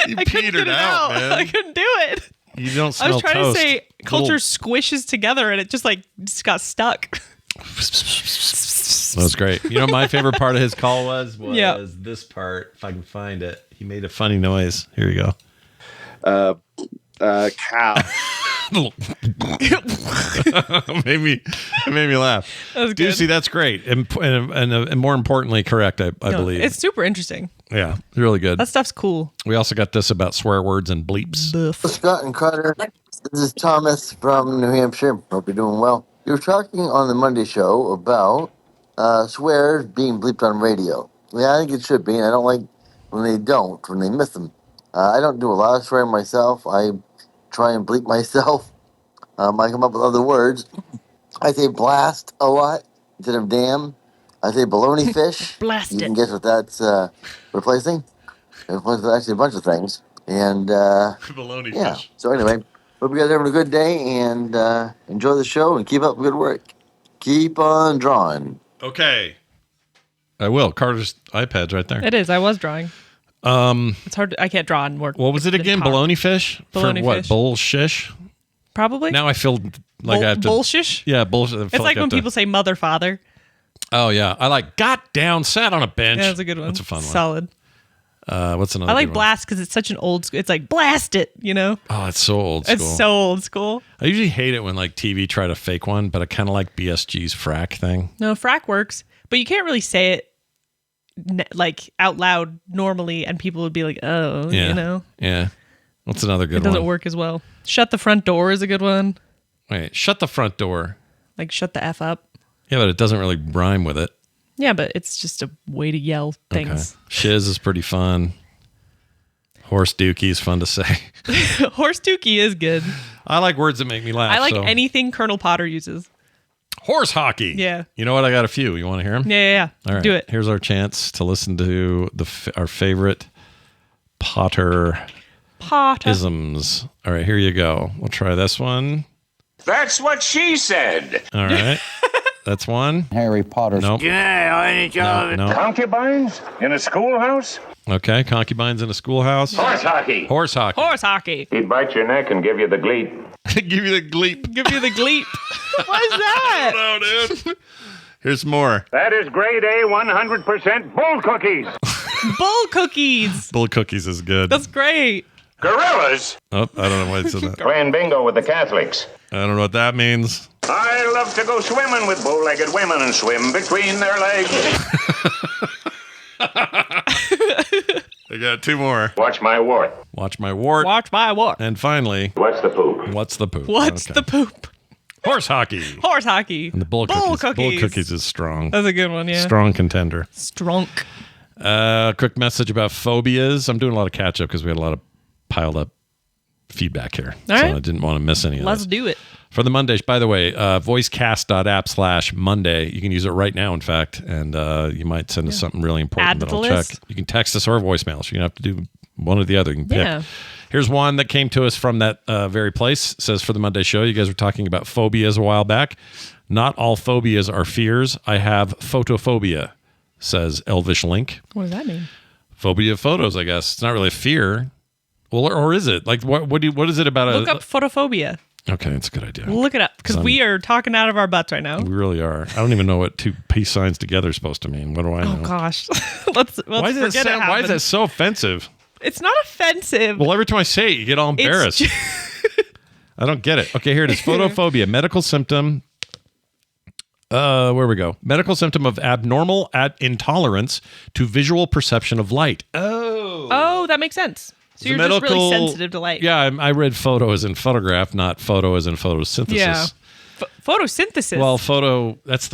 You I couldn't petered get it out, man. I couldn't do it. You don't I smell was trying toast. to say culture Little- squishes together and it just got stuck. That was great. You know, my favorite part of his call was Yeah. this part. If I can find it, he made a funny noise. Here you go. Cow. It made me laugh. That was good. Ducey, that's great, and more importantly, correct. I believe It's super interesting. Yeah, really good. That stuff's cool. We also got this about swear words and bleeps. Scott and Carter, this is Thomas from New Hampshire. Hope you're doing well. You were talking on the Monday show about swears being bleeped on radio. Yeah, I think it should be. And I don't like when they miss them. I don't do a lot of swearing myself. I try and bleep myself. I come up with other words. I say blast a lot instead of damn. I say baloney fish. Blast You it. can guess what that's replacing. It replaces actually a bunch of things. And Baloney yeah. fish. So anyway, hope you guys are having a good day and enjoy the show and keep up the good work. Keep on drawing. Okay, I will. Carter's iPad's right there. It is. I was drawing. It's hard. I can't draw and work. What was it again? Baloney fish? Baloney For what? fish. Bullshish? Probably. Now I feel like I have to. Bullshish. Yeah, bullshit. It's like when people say mother, father. Oh yeah, I like got down, sat on a bench. Yeah, that's a good one. That's a fun one. Solid. What's another? I like good one? blast because it's such an old school. It's like blast it, you know? Oh, it's so old school. It's so old school. I usually hate it when like TV try to fake one, but I kind of like BSG's frack thing. No, frack works, but you can't really say it like out loud normally, and people would be like, "Oh, Yeah. you know." Yeah. What's another good It doesn't one? work as well. Shut the front door is a good one. Wait, shut the front door. Like shut the f up. Yeah, but it doesn't really rhyme with it. Yeah, but it's just a way to yell things. Okay. Shiz is pretty fun. Horse dookie is fun to say. Horse dookie is good. I like words that make me laugh. I like so. anything Colonel Potter uses. Horse hockey. Yeah. You know what? I got a few. You want to hear them? Yeah. All right. Do it. Here's our chance to listen to our favorite Potter Potter. isms. All right, here you go. We'll try this one. That's what she said. All right. That's one. Harry Potter. Nope. No. Concubines in a schoolhouse? Okay. Concubines in a schoolhouse. Horse hockey. Horse hockey. Horse hockey. He'd bite your neck and give you the gleep. Give you the gleep. Give you the gleep. What is that? Oh, dude. Here's more. That is grade A 100% bull cookies. Bull cookies. Bull cookies is good. That's great. Gorillas Oh, I don't know why it said that. playing bingo with the Catholics. I don't know what that means. I love to go swimming with bow-legged women and swim between their legs. I got two more. Watch my wart. Watch my wart. Watch my walk. And finally, What's the poop? what's the poop? What's Okay. the poop? Horse hockey. Horse hockey. And the bull cookies. Bull cookies is strong. That's a good one, yeah. Strong contender. Strunk. Quick message about phobias. I'm doing a lot of catch up because we had a lot of piled up feedback here. All so right. I didn't want to miss any of Let's this. do it. For the Mondays, by the way, voicecast.app/Monday. You can use it right now, in fact, and you might send us something really important Add to that the I'll list. check. You can text us or voicemail. So you have to do one or the other. You can pick. Yeah. Here's one that came to us from that very place. It says, for the Monday show, you guys were talking about phobias a while back. Not all phobias are fears. I have photophobia, says Elvish Link. What does that mean? Phobia of photos, I guess. It's not really a fear. Well, or is it? Like, what is it about? Look up photophobia. Okay, that's a good idea. Look it up because we are talking out of our butts right now. We really are. I don't even know what two peace signs together is supposed to mean. What do I know? Oh gosh, let's Why, forget it. why is that so offensive? It's not offensive. Well, every time I say it, you get all embarrassed. I don't get it. Okay, here it is. Photophobia, medical symptom. Where we go? Medical symptom of abnormal intolerance to visual perception of light. Oh, that makes sense. So you're just really sensitive to light. Yeah, I read photo as in photograph, not photo as in photosynthesis. Yeah. Photosynthesis. Well, that's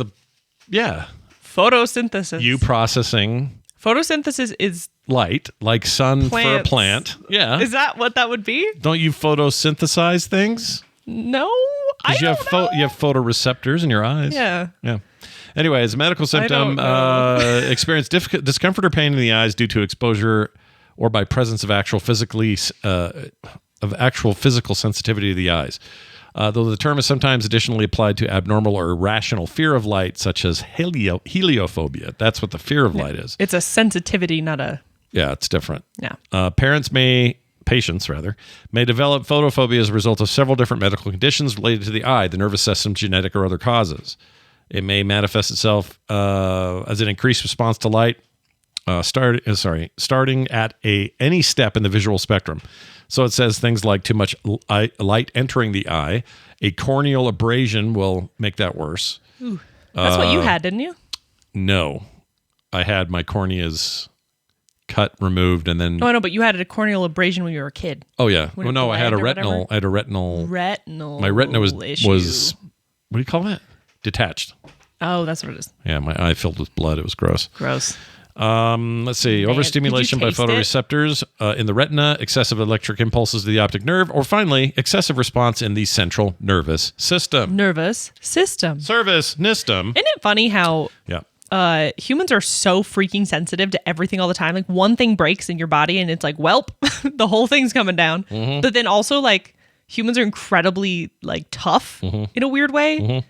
photosynthesis. you processing Photosynthesis is light, like sun for a Plants. plant. Yeah. Is that what that would be? Don't you photosynthesize things? No, I Because don't know. you have photoreceptors in your eyes. Yeah. Yeah. Anyways, medical symptom, don't know. experience discomfort or pain in the eyes due to exposure or by presence of actual physical sensitivity to the eyes. Though the term is sometimes additionally applied to abnormal or irrational fear of light, such as heliophobia. That's what the fear of light is. It's a sensitivity, not a. Yeah, it's different. Yeah. Patients may develop photophobia as a result of several different medical conditions related to the eye, the nervous system, genetic or other causes. It may manifest itself as an increased response to light, starting at any step in the visual spectrum. So it says things like too much light entering the eye. A corneal abrasion will make that worse. Ooh, that's what you had, didn't you? No. I had my corneas cut, removed, and then... Oh, I know, but you had a corneal abrasion when you were a kid. Oh, yeah. When Well, no, I had a whatever? retinal... I had a retinal... Retinal My retina issue. was... What do you call that? Detached. Oh, that's what it is. Yeah, my eye filled with blood. It was gross. Gross. Let's see. Man, Overstimulation by could you taste photoreceptors in the retina, excessive electric impulses to the optic nerve, or finally, excessive response in the central nervous system. Nervous system. Service, NISTM. Isn't it funny how Yeah. humans are so freaking sensitive to everything all the time? Like one thing breaks in your body and it's like, welp, the whole thing's coming down. Mm-hmm. But then also like humans are incredibly like tough in a weird way. Mm-hmm.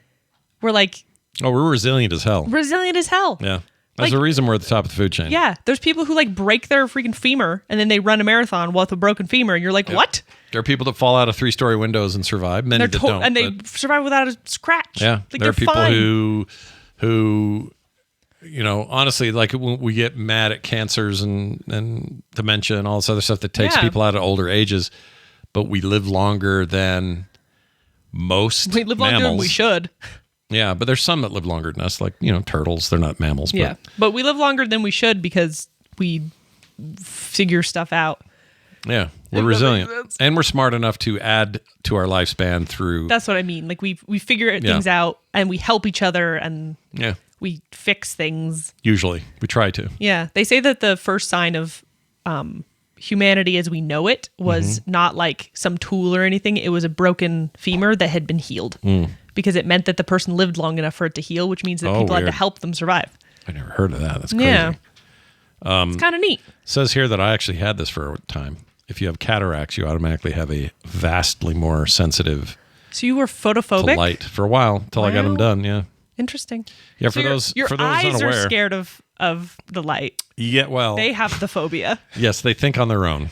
We're like Oh, we're resilient as hell. resilient as hell. Yeah. There's Like- a reason we're at the top of the food chain. Yeah, there's people who like break their freaking femur and then they run a marathon with a broken femur, and you're like, what? There are people that fall out of 3-story windows and survive. Many They're that to- don't. and they but- survive without a scratch. Yeah, like there are they're people fine. who, you know, honestly, like when we get mad at cancers and dementia and all this other stuff that takes Yeah. people out at older ages, but we live longer than most We live longer than we should. Yeah, but there's some that live longer than us, like, you know, turtles. They're not mammals. Yeah, But but we live longer than we should because we figure stuff out. yeah, we're If that resilient. makes sense. And we're smart enough to add to our lifespan through, That's what I mean. Like we figure Yeah. things out and we help each other and yeah, we fix things. usually. We try to. Yeah, they say that the first sign of humanity as we know it was Mm-hmm. not like some tool or anything. It was a broken femur that had been healed because it meant that the person lived long enough for it to heal, which means that Oh, people had weird. to help them survive. I never heard of that. That's crazy. Yeah, it's kind of neat. Says here that I actually had this for a time. If you have cataracts, you automatically have a vastly more sensitive So you were to photophobic. light for a while until I got them Wow. done. Yeah. Interesting. Yeah. So For those your for those eyes unaware. are scared of the light. Yeah. Well. They have the phobia. Yes, they think on their own.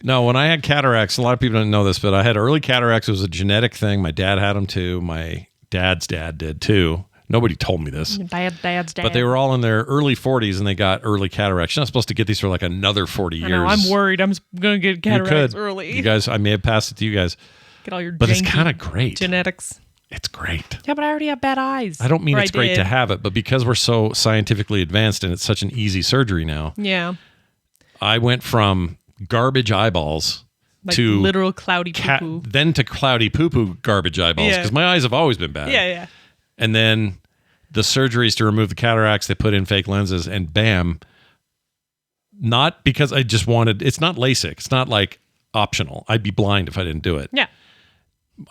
No, when I had cataracts, a lot of people don't know this, but I had early cataracts. It was a genetic thing. My dad had them too. My dad's dad did too. Nobody told me this. Dad's dad. But they were all in their early 40s and they got early cataracts. You're not supposed to get these for like another 40 years. I know, I'm worried. I'm going to get You cataracts could. early. You guys, I may have passed it to you guys, Get all your but it's janky kind of great. genetics. It's great. Yeah, but I already have bad eyes. I don't mean Or it's great did. to have it, but because we're so scientifically advanced and it's such an easy surgery now, Yeah, I went from garbage eyeballs like to literal cloudy poo-poo. then to cloudy poo-poo garbage eyeballs Yeah. because my eyes have always been bad. Yeah. And then the surgeries to remove the cataracts, they put in fake lenses and bam. Not because I just wanted, it's not LASIK. It's not like optional. I'd be blind if I didn't do it. Yeah.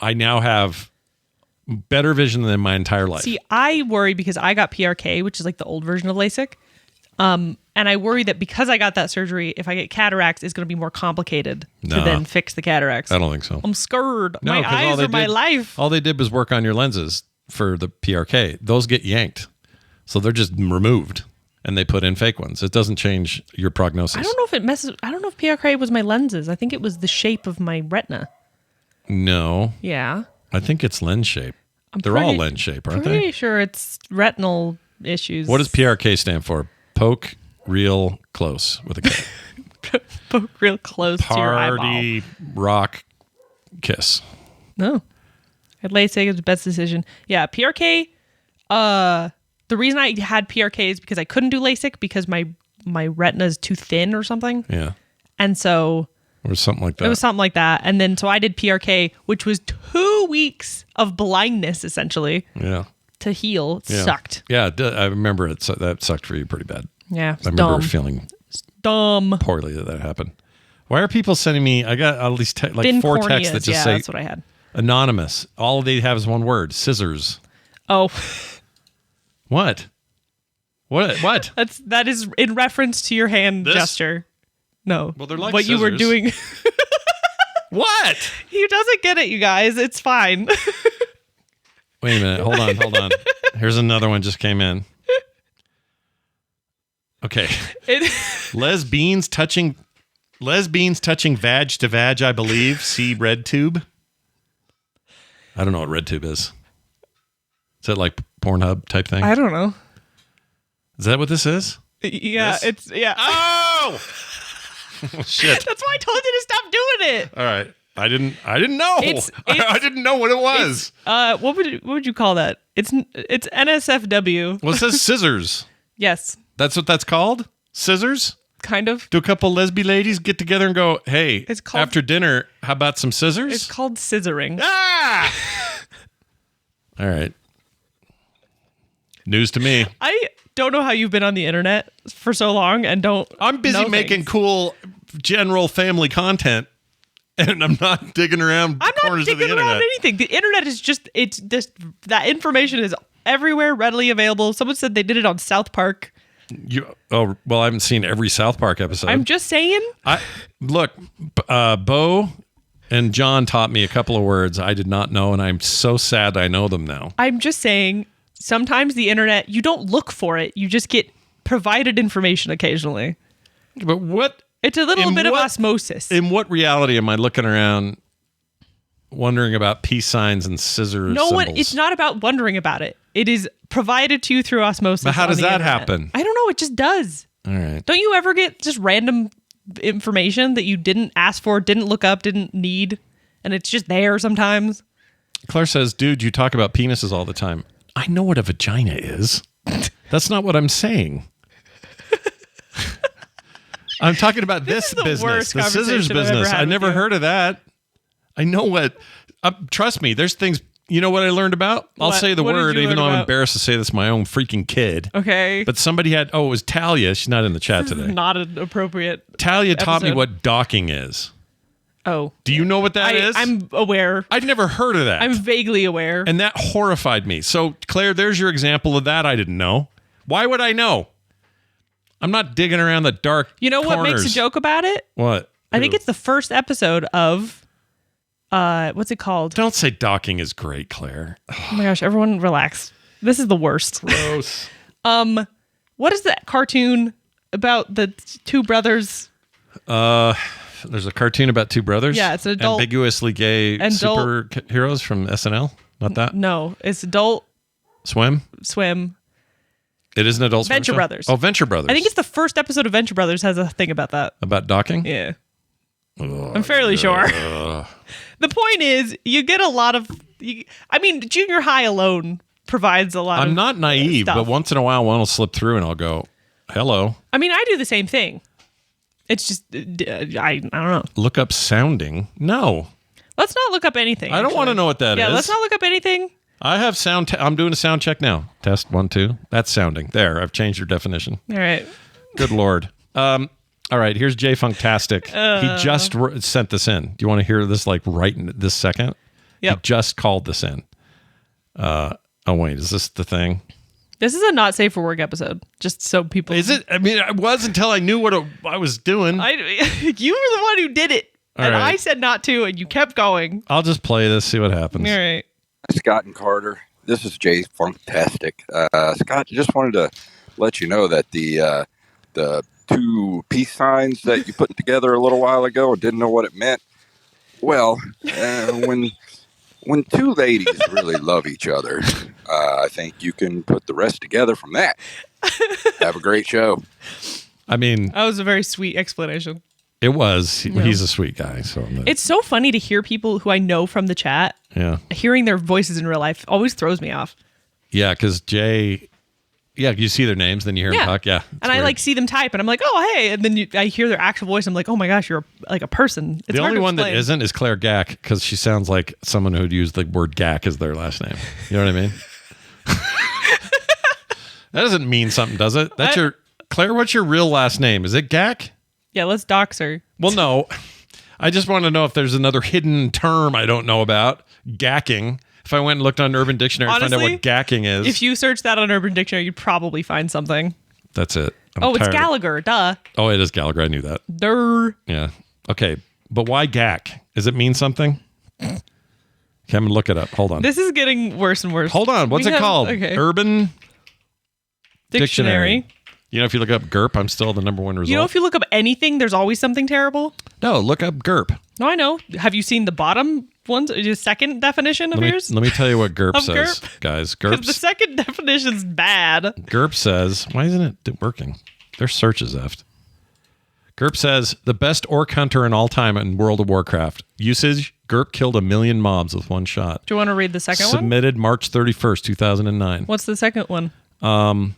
I now have better vision than my entire life. See, I worry because I got PRK, which is like the old version of LASIK. And I worry that because I got that surgery, if I get cataracts, it's going to be more complicated to Nah. then fix the cataracts. I don't think so. I'm scared. No, My 'cause all eyes they are my did- life. All they did was work on your lenses for the PRK. Those get yanked. So they're just removed and they put in fake ones. It doesn't change your prognosis. I don't know if it messes. I don't know if PRK was my lenses. I think it was the shape of my retina. No, Yeah. I think it's lens shape. They're all pretty- lens shape, aren't Pretty they? sure it's retinal issues. What does PRK stand for? Poke real close with a K. poke real close to your eyeball? Party rock kiss. No. At LASIK is the best decision. Yeah, PRK. The reason I had PRK is because I couldn't do LASIK because my retina is too thin or something, Yeah. and so Or something like that. it was something like that. And then so I did PRK, which was 2 weeks of blindness essentially yeah. to heal. It Yeah. sucked. Yeah. I remember it. So that sucked for you pretty bad. Yeah, I it's remember dumb. feeling Dumb. poorly that happened. Why are people sending me? I got at least like Thin 4 corneas. texts that just Yeah, say that's what I had. anonymous. All they have is one word: scissors. Oh, What? What? that is in reference to your hand This? gesture. No, Well, they're like what you were scissors. doing. What? He doesn't get it, you guys. It's fine. Wait a minute. Hold on. Here's another one just came in. Okay. Lesbians touching vag to vag, I believe. See red tube. I don't know what red tube is. Is that like Pornhub type thing? I don't know. Is that what this is? Yeah, This? yeah. Oh! Shit. That's why I told you to stop doing it. All right. I didn't know. It's- I didn't know what it was. What would you call that? It's NSFW. Well, it says scissors. Yes, That's what that's called? Scissors? kind of. Do a couple lesbian ladies get together and go, hey, It's called- after dinner, how about some scissors? It's called scissoring. Ah! All right. News to me. I don't know how you've been on the internet for so long and don't. I'm busy know making things. cool general family content, and I'm not digging around I'm not corners of the digging around internet. anything. The internet is it's just that information is everywhere, readily available. Someone said they did it on South Park. Well, I haven't seen every South Park episode. I'm just saying. Look, Bo and John taught me a couple of words I did not know, and I'm so sad I know them now. I'm just saying. Sometimes the internet, you don't look for it. You just get provided information occasionally. But what? It's a little In bit of what- osmosis. In what reality am I looking around wondering about peace signs and scissors No one. symbols? It's not about wondering about it. It is provided to you through osmosis. But how on does the that internet. happen? I don't know. It just does. All right. Don't you ever get just random information that you didn't ask for, didn't look up, didn't need, and it's just there sometimes? Claire says, dude, you talk about penises all the time. I know what a vagina is. That's not what I'm saying. I'm talking about this is the business, worst the scissors conversation I've ever business. had I with never you. heard of that. I know what. Trust me, there's things. You know what I learned about? I'll What? say the What did word, you even learn though I'm about? embarrassed to say this, my own freaking kid. Okay. But somebody had. Oh, it was Talia. She's not in the chat today. Not an appropriate. Talia taught me episode. what docking is. Oh. Do you know what that is? I'm aware. I'd never heard of that. I'm vaguely aware. And that horrified me. So, Claire, there's your example of that I didn't know. Why would I know? I'm not digging around the dark You know what makes a corners. joke about it? What? I think it's the first episode of what's it called? Don't say docking is great, Claire. Oh my gosh, everyone relax. This is the worst. Gross. What is that cartoon about the two brothers? There's a cartoon about two brothers. Yeah, it's an adult- ambiguously gay adult- superheroes from SNL. Not that. No, it's Adult Swim. Swim. It is an adult swim Venture show? Brothers. Oh, Venture Brothers. I think it's the first episode of Venture Brothers has a thing about that. about docking. Yeah. I'm fairly sure. The point is, you get a lot of. I mean, junior high alone provides a lot of. I'm not naive, stuff. but once in a while, one will slip through, and I'll go, "Hello." I mean, I do the same thing. It's just, I don't know. Look up sounding. No, Let's not look up anything. I don't want to know what that is. Yeah, let's not look up anything. I have sound. I'm doing a sound check now. Test 1, 2. That's sounding. There, I've changed your definition. All right. Good Lord. All right, here's Jay Funktastic. He just sent this in. Do you want to hear this like right in this second? Yep. He just called this in. Oh wait, is this the thing? This is a not safe for work episode. Just so people. Is it? I mean, it was until I knew what I was doing. You were the one who did it, All and right. I said not to, and you kept going. I'll just play this, see what happens. All right. Scott and Carter. This is Jay Funktastic. Scott, just wanted to let you know that the two peace signs that you put together a little while ago and didn't know what it meant. Well, when two ladies really love each other, I think you can put the rest together from that. Have a great show. I mean, That was a very sweet explanation. it was. He's a sweet guy. So It's so funny to hear people who I know from the chat. yeah, Hearing their voices in real life always throws me off. yeah. Because Jay, yeah, you see their names, then you hear Yeah. them talk. Yeah, it's And I weird. like see them type, and I'm like, oh hey, and then I hear their actual voice. I'm like, oh my gosh, you're like a person. It's the hard only to one that explain. isn't is Claire Gack because she sounds like someone who'd use the word Gack as their last name. You know what I mean? That doesn't mean something, does it? That's your Claire. What's your real last name? Is it Gack? Yeah, let's dox her. Well, no. I just want to know if there's another hidden term I don't know about. Gacking. If I went and looked on Urban Dictionary and find out Honestly, what gacking is, If you search that on Urban Dictionary, you'd probably find something. that's it. I'm Oh, it's tired of- Gallagher. Duh. Oh, it is Gallagher. I knew that. Durr. Yeah. Okay. But why gack? Does it mean something? Okay, I'm gonna look it up. Hold on. This is getting worse and worse. Hold on. What's We it have- called? Okay. Urban Dictionary. You know, if you look up GURP, I'm still the number one result. You know, if you look up anything, there's always something terrible. No, look up GURP. No, I know. Have you seen the bottom ones? The second definition of yours? Let me tell you what GURP Of says, GURP? guys. Because the second definition's bad. GURP says, why isn't it working? Their search is effed. GURP says, the best orc hunter in all time in World of Warcraft. Usage, GURP killed 1 million mobs with one shot. Do you want to read the second one? Submitted March 31st, 2009. What's the second one? An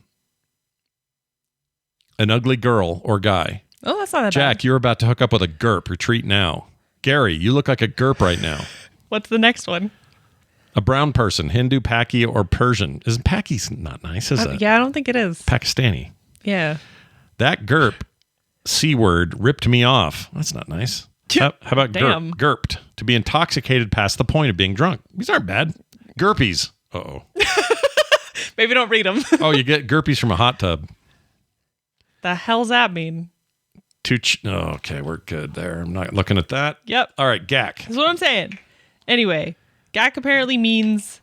ugly girl or guy. Oh, that's not that Jack, bad. you're about to hook up with a GURP. Retreat now. Gary, you look like a GURP right now. What's the next one? A brown person, Hindu, Paki, or Persian. Isn't Paki's not nice, is it? Yeah, I don't think it is. Pakistani. Yeah. That GURP, C word, ripped me off. That's not nice. How about Damn. GURPed? To be intoxicated past the point of being drunk. These aren't bad. GURPies. Uh-oh. Maybe don't read them. Oh, you get GURPies from a hot tub. The hell's that mean? Okay, we're good there. I'm not looking at that. Yep. All right, GAC. That's what I'm saying. Anyway, GAC apparently means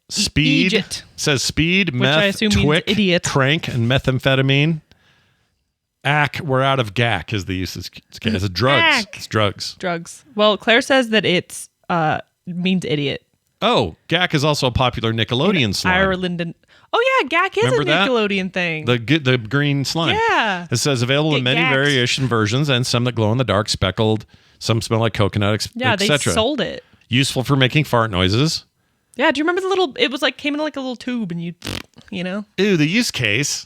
Speed. Egypt. Says speed, I meth, assume means twic, idiot. crank, and methamphetamine. We're out of GAC is the usage. It's drugs. Gack. It's drugs. Drugs. Well, Claire says that it's means idiot. Oh, GAC is also a popular Nickelodeon slime. Ireland and GAC is Remember a that? Nickelodeon thing. The green slime. Yeah. It says available in Get many gacked. variation versions and some that glow in the dark, speckled. Some smell like coconut, yeah, they etc. sold it. Useful for making fart noises. Yeah, do you remember the little? It was like came in like a little tube, and you know. Ooh, the use case.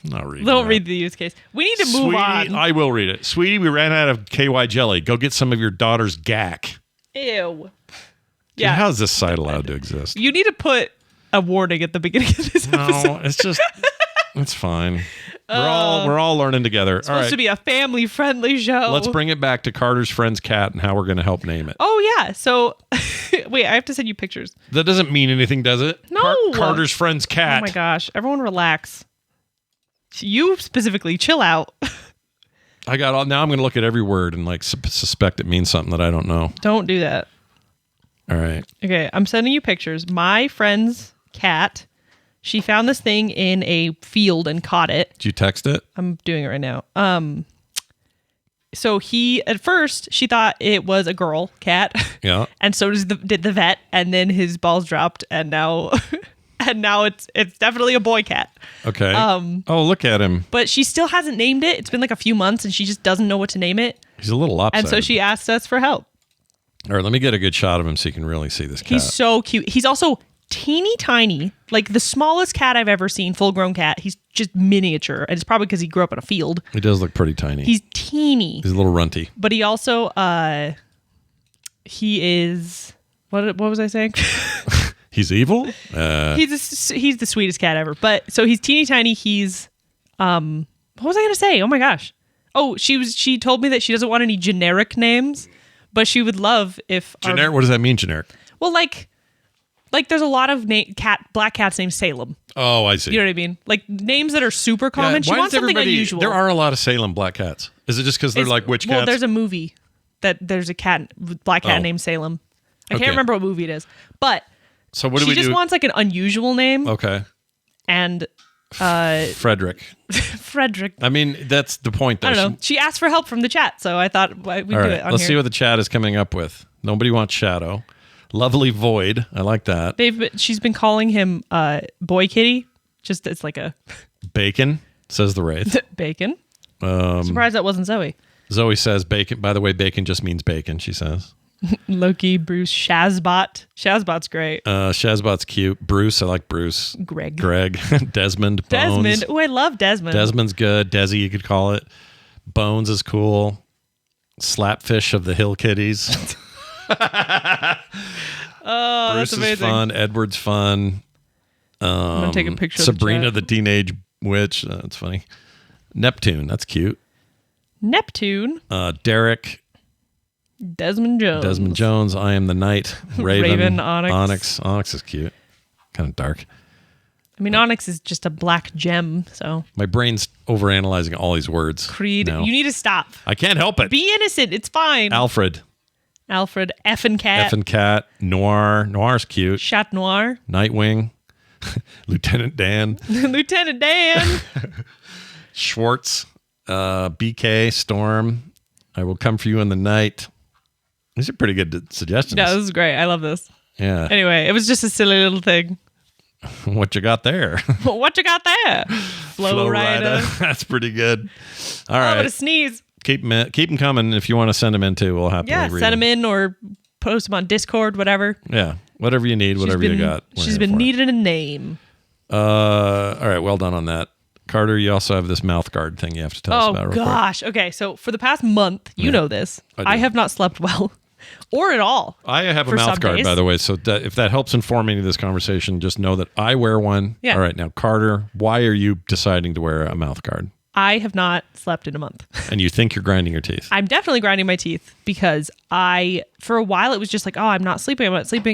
Not reading. Don't that. read the use case. We need to move Sweetie, on. I will read it. Sweetie, we ran out of KY jelly. Go get some of your daughter's GAC. Ew. Dude, how is this site allowed to exist? You need to put a warning at the beginning of this episode. No, it's just, it's fine. We're all learning together. It's supposed to be a family-friendly show. Let's bring it back to Carter's friend's cat and how we're going to help name it. Oh yeah. So, wait, I have to send you pictures. That doesn't mean anything, does it? No. Carter's friend's cat. Oh my gosh! Everyone, relax. You specifically, chill out. I got all. Now I'm going to look at every word and like suspect it means something that I don't know. Don't do that. All right. Okay, I'm sending you pictures. My friend's cat. She found this thing in a field and caught it. Did you text it? I'm doing it right now. So at first she thought it was a girl cat. Yeah. And so did the vet, and then his balls dropped, and now it's definitely a boy cat. Okay. Oh, look at him. But she still hasn't named it. It's been like a few months, and she just doesn't know what to name it. He's a little lopsided. And so she asked us for help. All right, let me get a good shot of him so you can really see this cat. He's so cute. He's also teeny tiny, like the smallest cat I've ever seen, full grown cat. He's just miniature, and it's probably because he grew up in a field. He does look pretty tiny. He's teeny. He's a little runty. But he also he is what was I saying? He's evil? He's the sweetest cat ever. But so he's teeny tiny. He's what was I gonna say? Oh my gosh. Oh, she told me that she doesn't want any generic names, but she would love if Generic? What does that mean, generic? Well, like there's a lot of black cats named Salem. Oh, I see. You know what I mean? Like names that are super common. She why wants does something unusual. There are a lot of Salem black cats. Is it just because they're like witch cats? Well, there's a movie that there's a black cat named Salem. I can't remember what movie it is, but so what do we do? She just wants like an unusual name. Okay. And Frederick. Frederick. I mean, that's the point. Though. I don't know. She asked for help from the chat, so I thought we'd do it on Let's here. see what the chat is coming up with. Nobody wants Shadow. Lovely Void. I like that. She's been calling him Boy Kitty. Just it's like a Bacon, says the Wraith. Bacon. Surprised that wasn't Zoe. Zoe says bacon. By the way, bacon just means bacon, she says. Loki, Bruce, Shazbot. Shazbot's great. Shazbot's cute. Bruce, I like Bruce. Greg. Desmond. Bones. Desmond. Oh, I love Desmond. Desmond's good. Desi, you could call it. Bones is cool. Slapfish of the Hill Kitties. Oh, Bruce that's amazing. is fun. Edward's fun. I'm gonna take a picture. Sabrina, of the teenage witch. That's funny. Neptune. That's cute. Neptune. Derek. Desmond Jones. I am the knight. Raven, Onyx. Onyx is cute. Kind of dark. I mean, Onyx is just a black gem. So my brain's overanalyzing all these words. Creed. now. You need to stop. I can't help it. Be innocent. It's fine. Alfred. Effin' cat. Effin' cat. Noir. Noir's cute. Chat Noir. Nightwing. Lieutenant Dan. Lieutenant Dan. Schwartz. BK, Storm, I will come for you in the night. These are pretty good suggestions. Yeah, this is great. I love this. Yeah. Anyway, it was just a silly little thing. What you got there? What you got there? Flow rider. That's pretty good. All I'm right. going to sneeze. Keep them coming. If you want to send them in too, we'll happily read send them in or post them on Discord, whatever. Yeah, whatever you need, whatever you got. She's been needing a name. All right, well done on that. Carter, you also have this mouth guard thing you have to tell us about. Oh, gosh. Okay, so for the past month, you know this, I have not slept well or at all. I have a mouth guard, by the way, so if that helps inform any of this conversation, just know that I wear one. Yeah. All right, now, Carter, why are you deciding to wear a mouth guard? I have not slept in a month. And you think you're grinding your teeth? I'm definitely grinding my teeth because for a while, it was just like, oh, I'm not sleeping.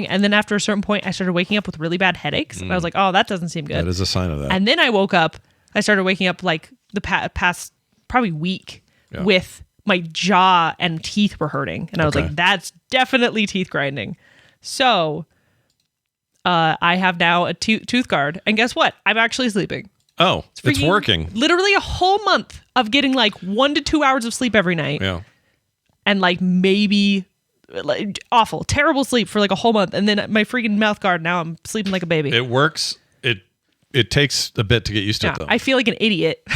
And then after a certain point, I started waking up with really bad headaches. And I was like, oh, that doesn't seem good. That is a sign of that. And then I woke up, I started waking up like the past probably week with my jaw and teeth were hurting. And I was like, that's definitely teeth grinding. So I have now a tooth guard. And guess what? I'm actually sleeping. Oh, it's working. Literally a whole month of getting like 1 to 2 hours of sleep every night. Yeah. And like maybe awful, terrible sleep for like a whole month. And then my freaking mouth guard, now I'm sleeping like a baby. It works. It takes a bit to get used to it, though. I feel like an idiot,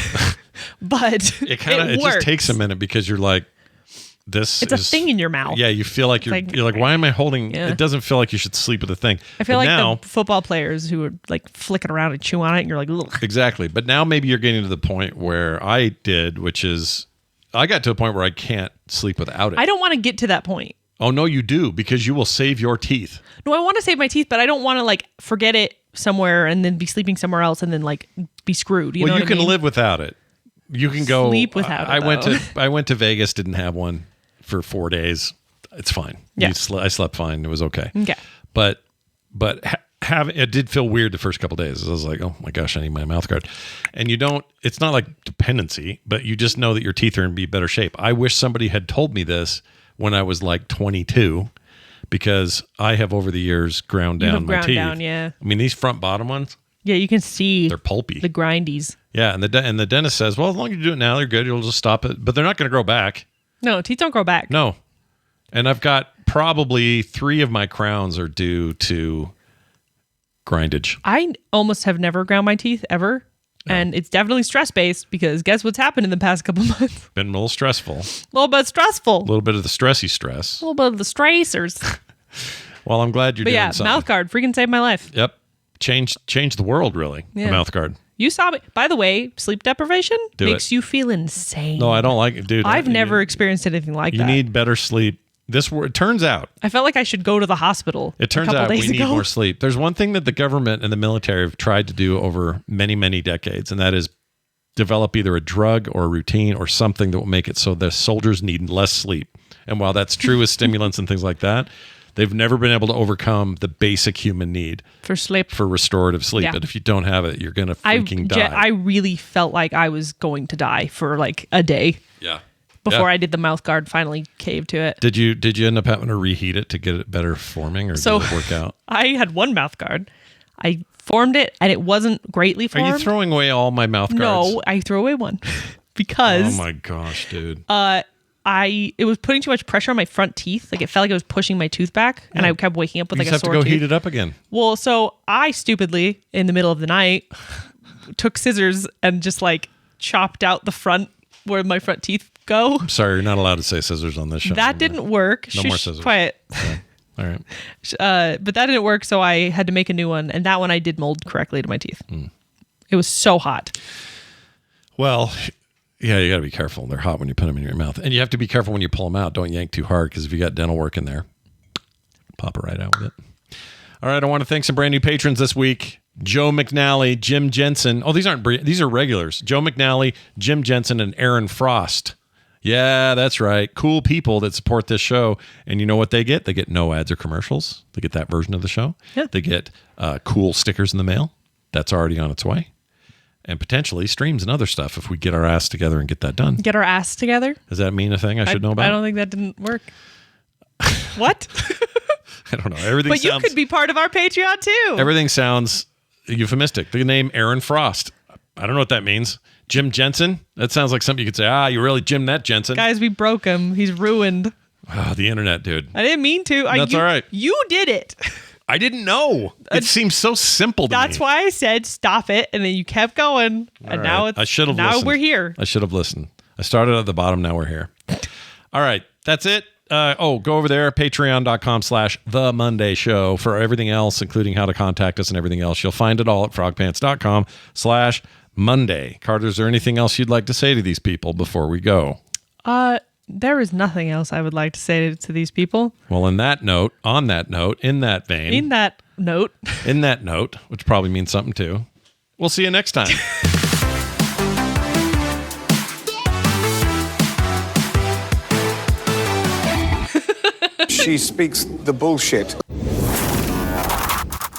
but it just takes a minute because you're like, it's a thing in your mouth. Yeah, you feel like you're like, why am I holding? Yeah. It doesn't feel like you should sleep with a thing. I feel the football players who are like flicking around and chew on it, and you're like, ugh. Exactly. But now maybe you're getting to the point where I did, which is I got to a point where I can't sleep without it. I don't want to get to that point. Oh, no, you do, because you will save your teeth. No, I want to save my teeth, but I don't want to like forget it somewhere and then be sleeping somewhere else and then like be screwed. You know you can live without it. You can go sleep without it. I went to Vegas, didn't have one for 4 days. It's fine. Yeah. I slept fine. It was okay. Okay. But it did feel weird the first couple of days. I was like, oh my gosh, I need my mouth guard. And it's not like dependency, but you just know that your teeth are in better shape. I wish somebody had told me this when I was like 22, because I have over the years ground down my teeth. Yeah. I mean, these front bottom ones. Yeah, you can see they're pulpy. The grindies. Yeah, and the dentist says, well, as long as you do it now, they're good. You'll just stop it. But they're not going to grow back. No, teeth don't grow back. No. And I've got probably 3 of my crowns are due to grindage. I almost have never ground my teeth ever. Yeah. And it's definitely stress-based because guess what's happened in the past couple months? Been a little stressful. A little bit stressful. A little bit of the stressy stress. A little bit of the stressors. Well, I'm glad you're doing something. Mouth guard freaking saved my life. Yep. Change the world, really. Yeah. The mouth guard. You saw me. By the way, sleep deprivation makes you feel insane. No, I don't like it, dude. I've never experienced anything like that. You need better sleep. It turns out. I felt like I should go to the hospital. It turns out we need more sleep. There's one thing that the government and the military have tried to do over many, many decades, and that is develop either a drug or a routine or something that will make it so the soldiers need less sleep. And while that's true with stimulants and things like that, they've never been able to overcome the basic human need for sleep, for restorative sleep. Yeah. But if you don't have it, you're going to freaking die. I really felt like I was going to die for like a day. Yeah. Before I did the mouth guard, finally caved to it. Did you end up having to reheat it to get it better forming, or did it work out? I had one mouth guard. I formed it, and it wasn't greatly formed. Are you throwing away all my mouth guards? No, I threw away one because. Oh my gosh, dude! It was putting too much pressure on my front teeth. Like it felt like it was pushing my tooth back, and I kept waking up with like a sore tooth. You have to go heat it up again. Well, so I stupidly, in the middle of the night, took scissors and just like chopped out the front where my front teeth go. I'm sorry, you're not allowed to say scissors on this show. That didn't work. No more scissors. Quiet. Okay. All right. But that didn't work, so I had to make a new one, and that one I did mold correctly to my teeth. It was so hot. Well, yeah, you got to be careful. They're hot when you put them in your mouth, and you have to be careful when you pull them out. Don't yank too hard, because if you got dental work in there, pop it right out with it. All right, I want to thank some brand new patrons this week. Joe McNally, Jim Jensen. Oh, these are regulars. Joe McNally, Jim Jensen, and Aaron Frost. Yeah, that's right. Cool people that support this show. And you know what they get? They get no ads or commercials. They get that version of the show. Yeah. They get cool stickers in the mail. That's already on its way. And potentially streams and other stuff if we get our ass together and get that done. Get our ass together? Does that mean a thing I should know about? I don't think that didn't work. What? I don't know. But you could be part of our Patreon too. Everything sounds euphemistic. The name Aaron Frost. I don't know what that means. Jim Jensen? That sounds like something you could say, you really Jim that Jensen. Guys, we broke him. He's ruined. Oh, the internet, dude. I didn't mean to. That's all right. You did it. I didn't know. It seems so simple to me. That's why I said stop it, and then you kept going, and now it's. I should have now listened. we're here. I should have listened. I started at the bottom. Now we're here. All right, that's it. Go over there, patreon.com/The Monday Show for everything else, including how to contact us and everything else. You'll find it all at frogpants.com/Monday. Carter, is there anything else you'd like to say to these people before we go? There is nothing else I would like to say to these people. Well, in that note, in that note, which probably means something too, we'll see you next time. She speaks the bullshit.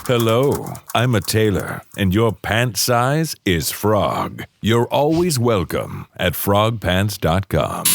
Hello, I'm a tailor, and your pant size is frog. You're always welcome at frogpants.com.